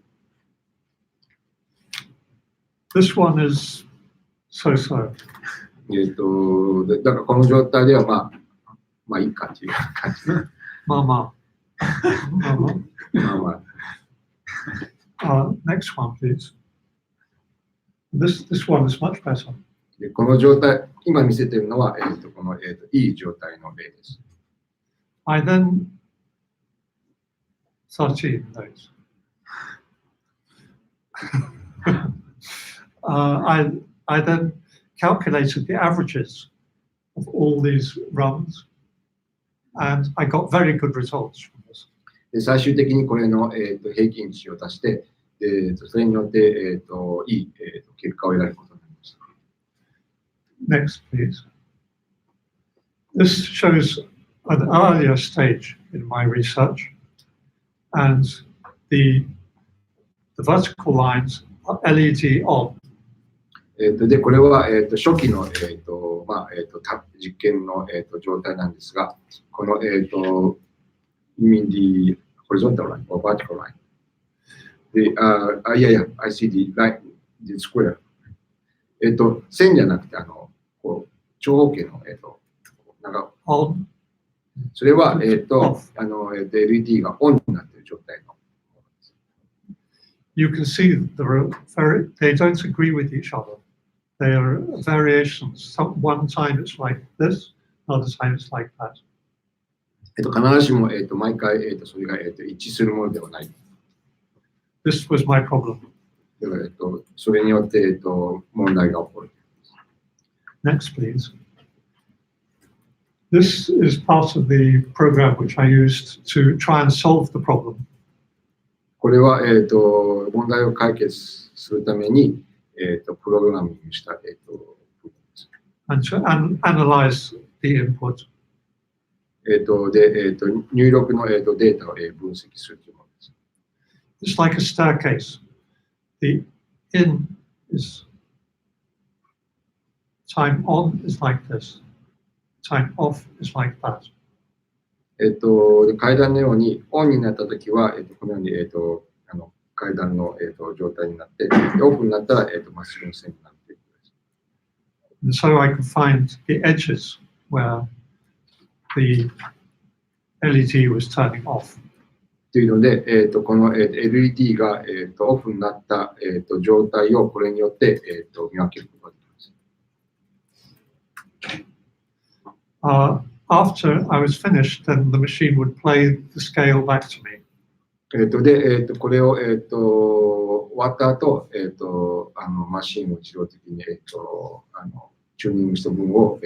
This one is so-so.
だからこの状態では、まあいいかっていう感じで。
まあまあ。Next one, please. This one is much better.
でこの状態、今見せているのは、この、いい状態の例です。
I then 13 notes. I then calculated the averages of all these runs, and I got very good results from this.
で最終的にこれの、平均値を足して、それによって、いい、結果を得られることになりました。
Next, please. This shows an earlier stage in my research, and the vertical lines are LED on.
で、これは、初期の、実験の、状態なんですが、この、you mean the horizontal line or vertical line? I see the line, the square. 線じゃなくて、こう長方形の、それは、LED がオンになっている状態の。
You can see they don't agree with each other. They are variations. One time it's like this, another time it's like that.
必ずしも、毎回、それが、一致するものではない。
This was my problem.
だから、それによって、問題が起こる。
Next, please. This is part of the program which I used to try and solve the problem.
これは、問題を解決するために、プログラミングした、部分です。
And to analyze the input.
で、入力の、データを、分析するというものです。
It's like a staircase. The in is time on is like this. Time off is like that.
階段のようにオンになったときは、このように、階段の、状態になって、オフになったら、まっすぐの線になっていく。
And so I could find the edges where the LED was turning off.
というので、この、LED が、オフになった、状態をこれによって、見分けることができます。
After I was finished, then the machine would play the scale back to me.
で、これを、終わった後、マシンを自動的に、チューニングした分を、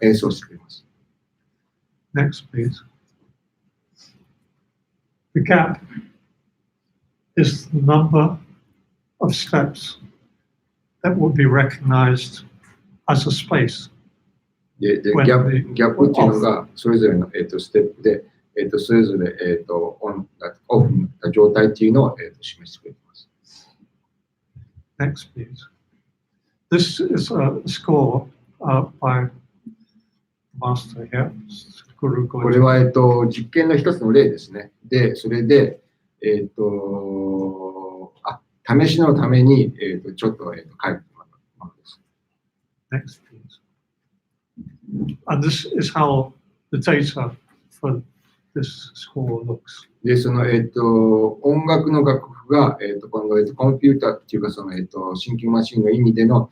演奏してくれます。
Next, please. The gap is the number of steps that will be recognized as a space.
でギャップっていうのがそれぞれの、ステップで、それぞれ、オフになった状態っていうのを、示してくれます。
Next, please. This is a score by master here.
これは、実験の一つの例ですね。で、それで、試しのために、ちょっと、書いてもらったものです。
Next, please. And this is how the data for this score looks.
で、その、音楽の楽譜が、今度、コンピューターっていうか、その、シンキングマシンの意味での、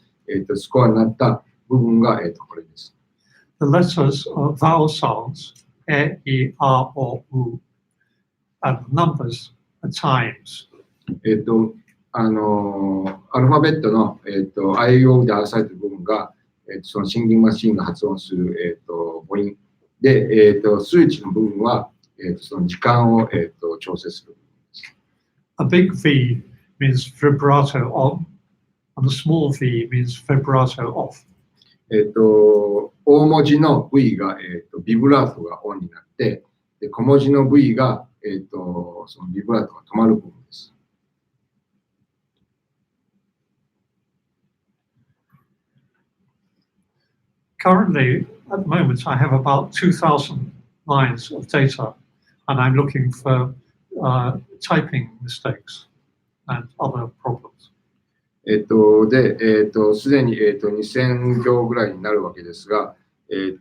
スコアになった部分が、これです。
The letters are vowel sounds, E, E, R, O, U, and the numbers are times.
アルファベットの、IO で表されている部分が、そのシンキングマシンが発音する、母音で、数値の部分は、その時間を、調整する。
A big V means vibrato on, and a small v means vibrato off.
大文字の V が、ビブラートがオンになって、で小文字の V が、そのビブラートが止まる部分です。
Currently, at the moment, I have about 2,000 lines of data, and I'm looking for typing mistakes and other problems.
で、すでに、2000行ぐらいになるわけですが、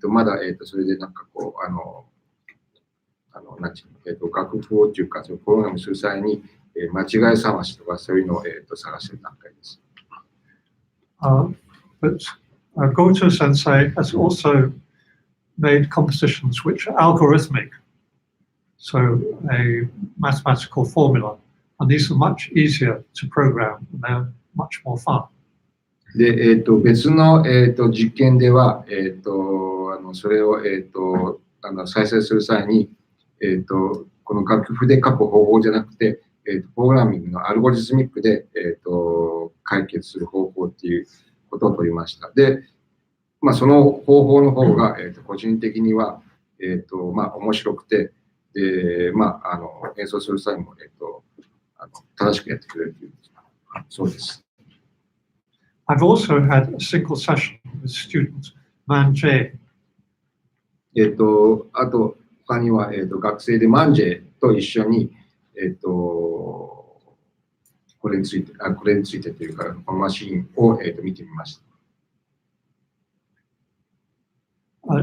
まだ、それでなんかこう、なんていうの、楽譜をというか、そのプログラムする際に、間違い探しとかそういうのを、探している段階です。
But Goto Sensei has also made compositions which are algorithmic, so a mathematical formula, and these are much easier to program, and they're much more fun.
で、別の、実験では、それを、再生する際に、この楽譜で書く方法じゃなくて、プログラミングのアルゴリズミックで、解決する方法っていうことを取りました。で、その方法の方が、個人的には、面白くて、で、演奏する際も、正しくやってくれるという、そうです。
I've also had a single session with student Man J.
あと、他には、学生でマンジェと一緒に、これについてというか、このマシンを、見てみました。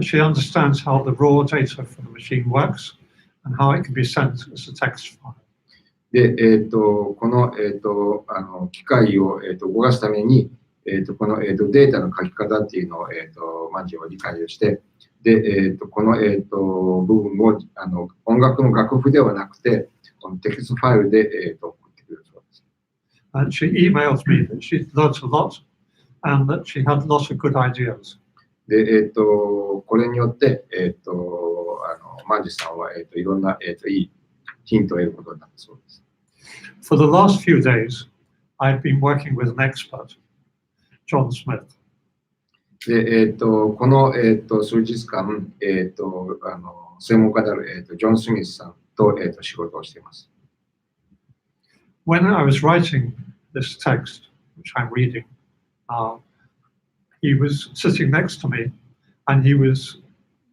She understands how the raw data for the machine works and how it can be sent as a text file.
で、この、機械を、動かすために、この、データの書き方っていうのを、マンジェは理解をして、で、この、部分を音楽の楽譜ではなくて、このテキストファイルで、送ってくるそうです。
And she emailed me that she'd learnt a lot and that she had lots of good ideas.
で、これによって、マンジさんは、いろんな、いいヒントを得ることになったそうです。
For the last few days, I've been working with an expert, John Smith.
で、この、数日間、専門家である、ジョン・スミスさんと、仕事をしています。
When I was writing this text, which I'm reading, he was sitting next to me and he was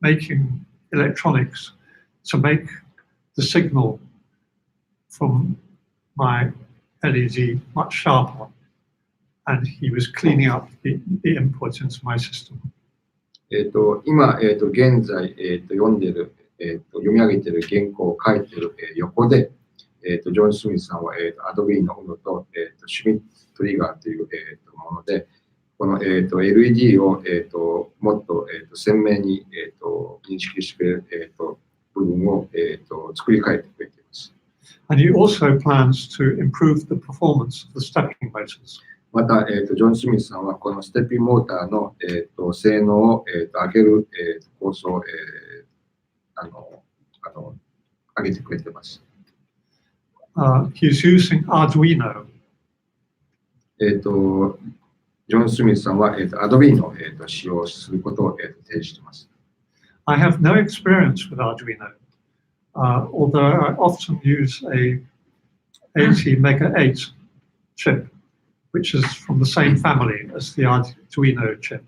making electronics to make the signal from my LED much sharper, and he was cleaning up the input into my system.
今、現在、読み上げている原稿を書いている、横で、ジョン・スミスさんは、Adobe の UNO と、シュミットリガーという、もので、この、LED を、もっと、鮮明に、認識してくれる、部分を、作り変えてくれています。
And he also plans to improve the performance of the stepping motors.
また、ジョン・スミスさんはこのステッピングモーターの、性能を、上げる、構想を、上げてくれています。
He's using Arduino.
ジョン・スミスさんは、Adobe の、使用することを、提示しています。
I have no experience with Arduino, although I often use a 80 Mega 8 chip, which is from the same family as the Arduino chip.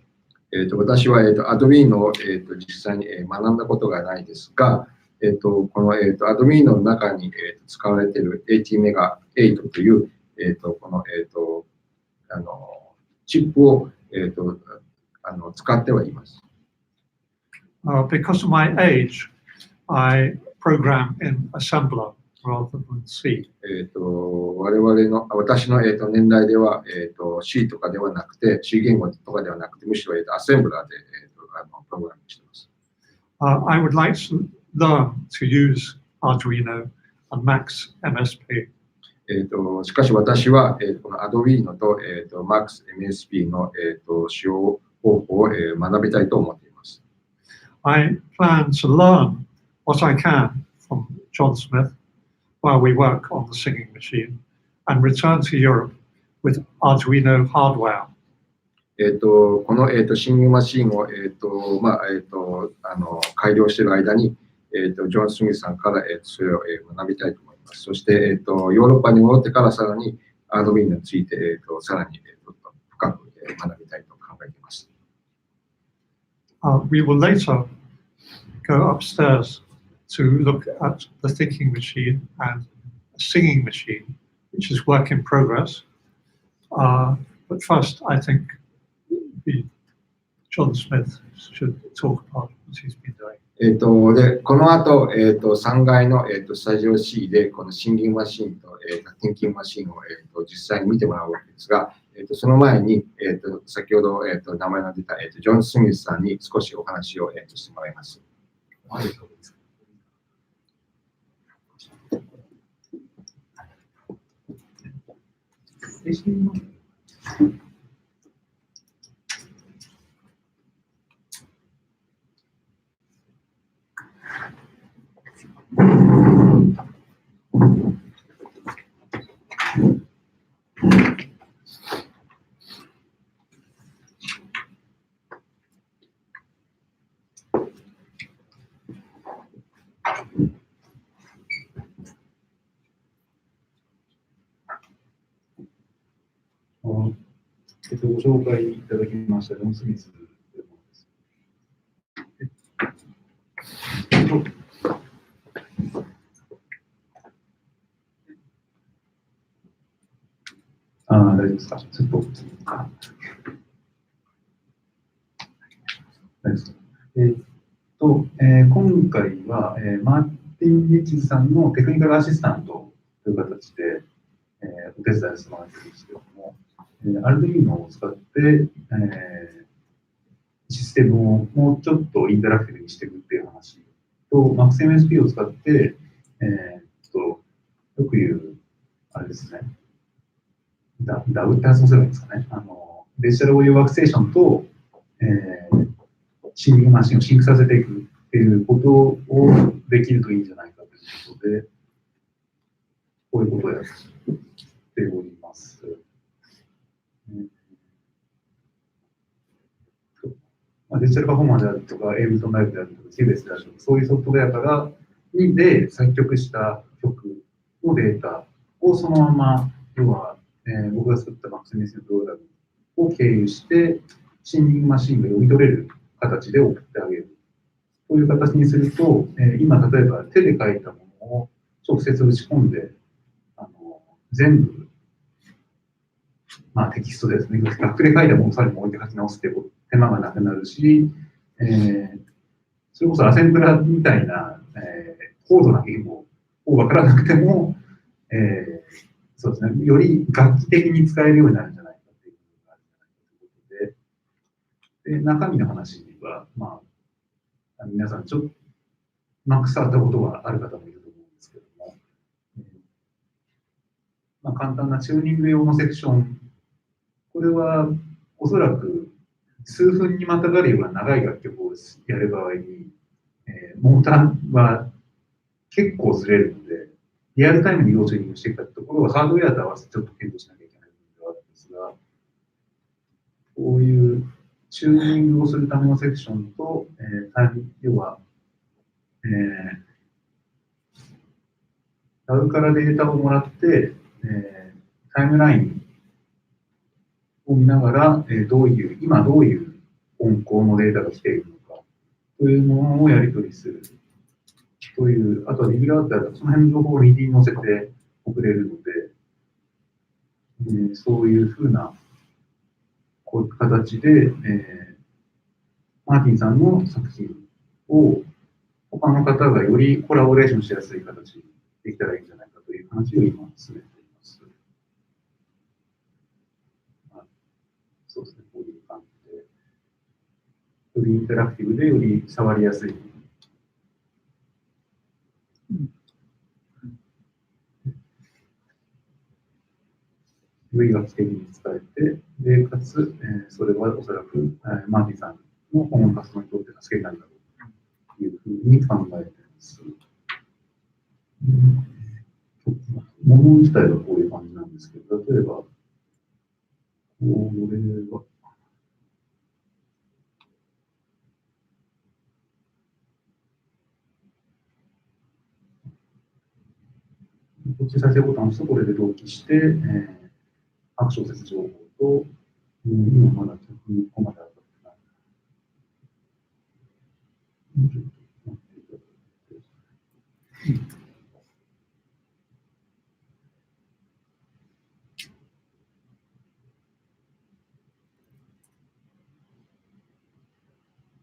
私は、Adobe の、実際に、学んだことがないですが、この、Adobe の中に、使われている 80 Mega 8という、この、チップを、使ってはいます。
Because of my age, I program in assembler rather than C.
私の、年代では、C とかではなくて、C 言語とかではなくて、むしろ、アセンブラーで、プログラムしています。
I would like to learn to use Arduino and Max MSP.
しかし私は、この Adobe のと、Max MSP の、使用方法を、学びたいと思っています。
I plan to learn what I can from John Smith while we work on the singing machine and return to Europe with Arduino hardware.
この、シンギングマシンを、改良している間に、ジョン・スミスさんから、それを、学びたいと思います。そして、ヨーロッパに戻ってからさらに Adobe について、さらに、深く、学びたいと考えています。
We will later go upstairs to look at the thinking machine and a singing machine, which is work in progress. But first, I think John Smith should talk about what he's been doing.
でこの後、3階の、スタジオ C でこのシンギングマシンと、テンキングマシンを、実際に見てもらうわけですが、その前に、先ほど、名前が出た、ジョン・スミスさんに少しお話を、してもらいます。はい、そうです。
ご紹介いただきましたロン・スミスというものです。大丈夫ですか。ちょっと。大丈夫ですか。今回は、マーティン・リッチズさんのテクニカルアシスタントという形で、お手伝いをしてもらっているんですけども、アルドゥイーノを使って、システムをもうちょっとインタラクティブにしていくっていう話と、MaxMSP を使って、よく言う、あれですね、ダウって発想すればいいんですかね。デジタルオーディオワークステーションと、シンギングマシンをシンクさせていくっていうことをできるといいんじゃないかということで、こういうことをやっております。デジタルパフォーマーであるとか、エイブトンライブであるとか、キューベースであるとか、そういうソフトウェアからで作曲した曲のデータをそのまま、要は、僕が作った MaxMSP のプログラムを経由して、シンギングマシンが読み取れる形で送ってあげる。という形にすると、今、例えば手で書いたものを直接打ち込んで、全部、テキストですね。楽譜で書いたものをさらにもう一回書き直すっていう手間がなくなるし、それこそアセンブラみたいな、高度な言語を分からなくても、そうですね、より楽器的に使えるようになるんじゃないかということがあるんじゃないかということで、中身の話は、皆さんちょっと、触ったことがある方もいると思うんですけども、簡単なチューニング用のセクション、これはおそらく数分にまたがるような長い楽曲をやる場合に、モーターは結構ずれるので、リアルタイムにどうチューニングしていくかというところはハードウェアと合わせてちょっと検討しなきゃいけない部分ではあるんですが、こういうチューニングをするためのセクションと、要は、ダウからデータをもらって、タイムラインを見ながら、今どういう音高のデータが来ているのかというものをやり取りするという、あとはリビューアウトだとその辺の情報をミディに載せて送れるので、そういうふうなこういう形で、マーティンさんの作品を他の方がよりコラボレーションしやすい形にできたらいいんじゃないかという話を今進めています。そうですね、こういう感じで、よりインタラクティブでより触りやすい。より楽器的に使えて、で、かつ、それはおそらく、マーティンさんの今後の活動にとって助けになるだろうというふうに考えています。もの自体はこういう感じなんですけど、例えば、これは、こっち再生ボタンを押すとこれで同期して、各小説情報と、今まだ100個まであった。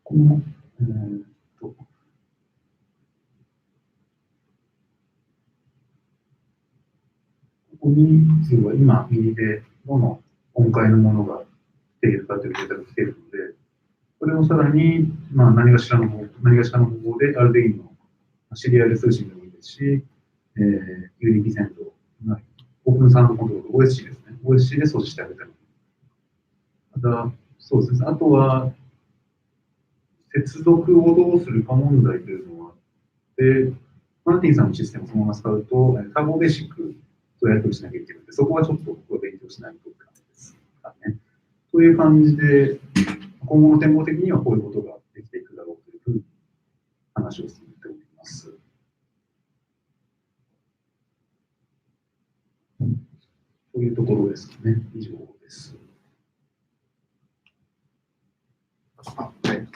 この、ここに、要は今、右でどの音階のものが来ているかというデータが来ているので、これをさらに、何がしらの方法で、アルデインのシリアル通信でもいいですし、ユーディビセント、オープンサウンドコントロール、OSC ですね。OSC で掃除してあげたり。また、そうですね。あとは、接続をどうするか問題というのは、マーティンさんのシステムをそのまま使うと、ターボベーシックとやり取りしなきゃいけないので、そこはちょっと僕は勉強しないとって感じですかね。という感じで、今後の展望的にはこういうことができていくだろうというふうに話を進めております。というところですかね。以上です。
はい。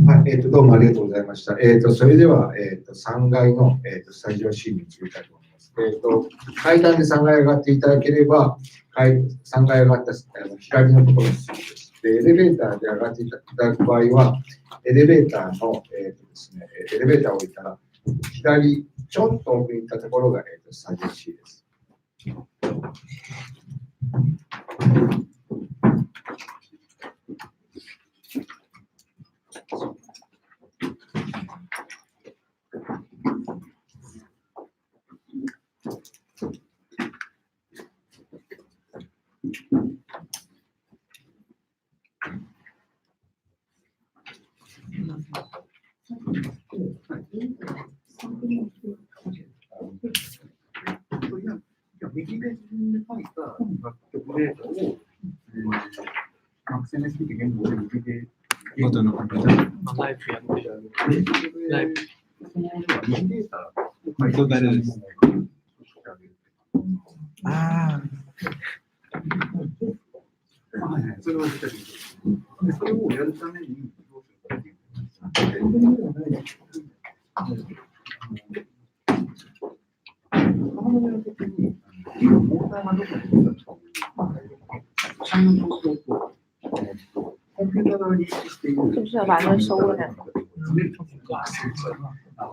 はい、どうもありがとうございました。それでは、3階の、スタジオ C に移りたいと思います。階段で3階上がっていただければ、3階上がった左のところに進みます。で、エレベーターで上がっていただく場合は、エレベーターの、ですね、エレベーターを置いたら、左、ちょっと奥に行ったところが、スタジオ C です。
右で自分で書いた楽曲データを、SNS って言語で右で元の形で
ライブやってる。ライブ。
その右データを書いて
ああ。
それは絶対でそれをやるためにどうするかっていうモーターがどこに行ったか社員の情報とコンピューターが認識している。
是不是要把那收了？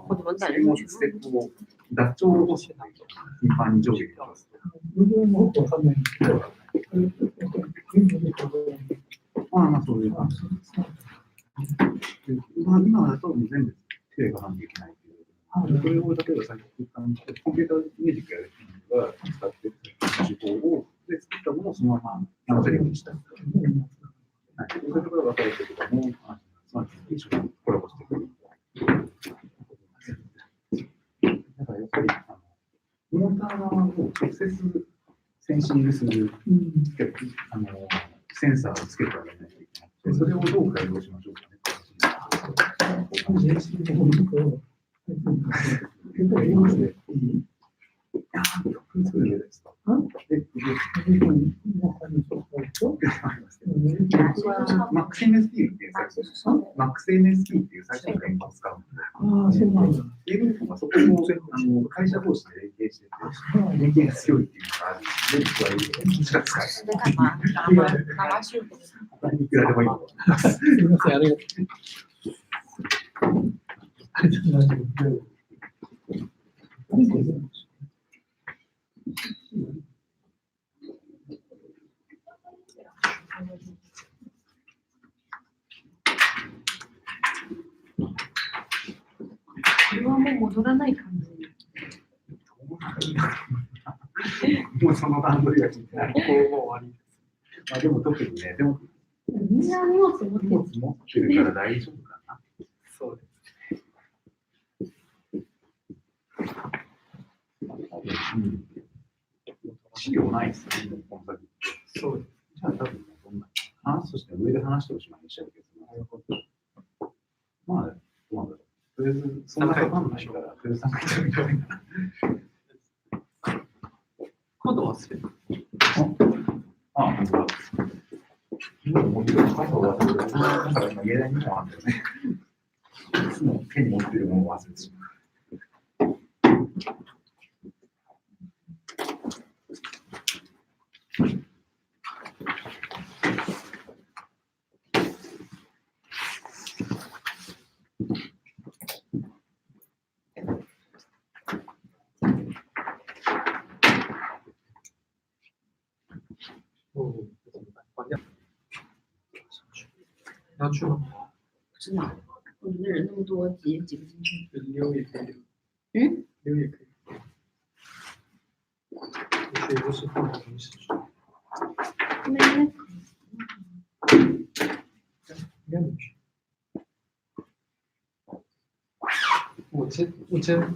我怎么感觉ステップをダチョウを頻繁に上下してます。まあそういう感じです。今だと全部手が判できないけど、それを例えばさっきコンピューターミュージックやる人が使っている手法をで作ったものをそのまま流せるようにしたりとか、そういうところが分かれてるとかも、一緒にコラボしてくる。だからやっぱりモーター側を直接センシングする、センサーをつけてあげないといけない。それをどう改良しましょうかね。曲作るですか？マックス MSP っていう最初の言語を使うので、はそこも会社同士で連携してて、連携が強いっていうのがあるので、しか使えない。いくらでもいいと思います。
すみません、ありがとう。
これはもう戻らない感じ。
もうその段取りが聞いてない。
もう終わりです。
まあでも特にね、でも
みんな荷物持ってる。
荷物持ってるから大丈夫かな。
そうです。
資料ないですね、この先。
そうです。
じゃあ多分そんな話として上で話しておしまいにしちゃうけど、なるほど。まあ、どうなんだろう。とりあえず、そんなかかんないから、とりあえず3回やってみたらいいかな。
今度忘れた。
本当だ。今持ってるの忘れてなんか今、家電にもあるんだよね。いつも手に持ってるものを忘れてしまう。
要去吗？
不知道，我觉得人那么多，挤不进去。
溜也可以。
嗯？
溜也可以。我学的是放的东西。
没那可
应该没事。我真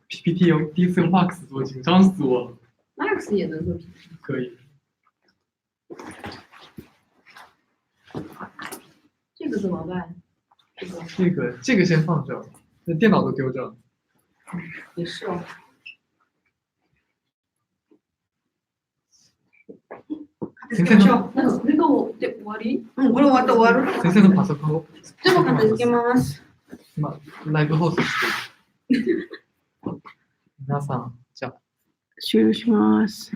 PPT 第一次用 Max 做，紧张死我了。
Max 也能做 PPT。
可以。
这个怎么办？
这个先放这儿，那电脑都丢这儿。
也是哦。
つけましょう。なんかこれがで終わり？
うん、これ終わった終わる。
先生のパソコンを
ちょっと片付けます。
今、ライブ放送している。皆さん、じゃあ。
終了します。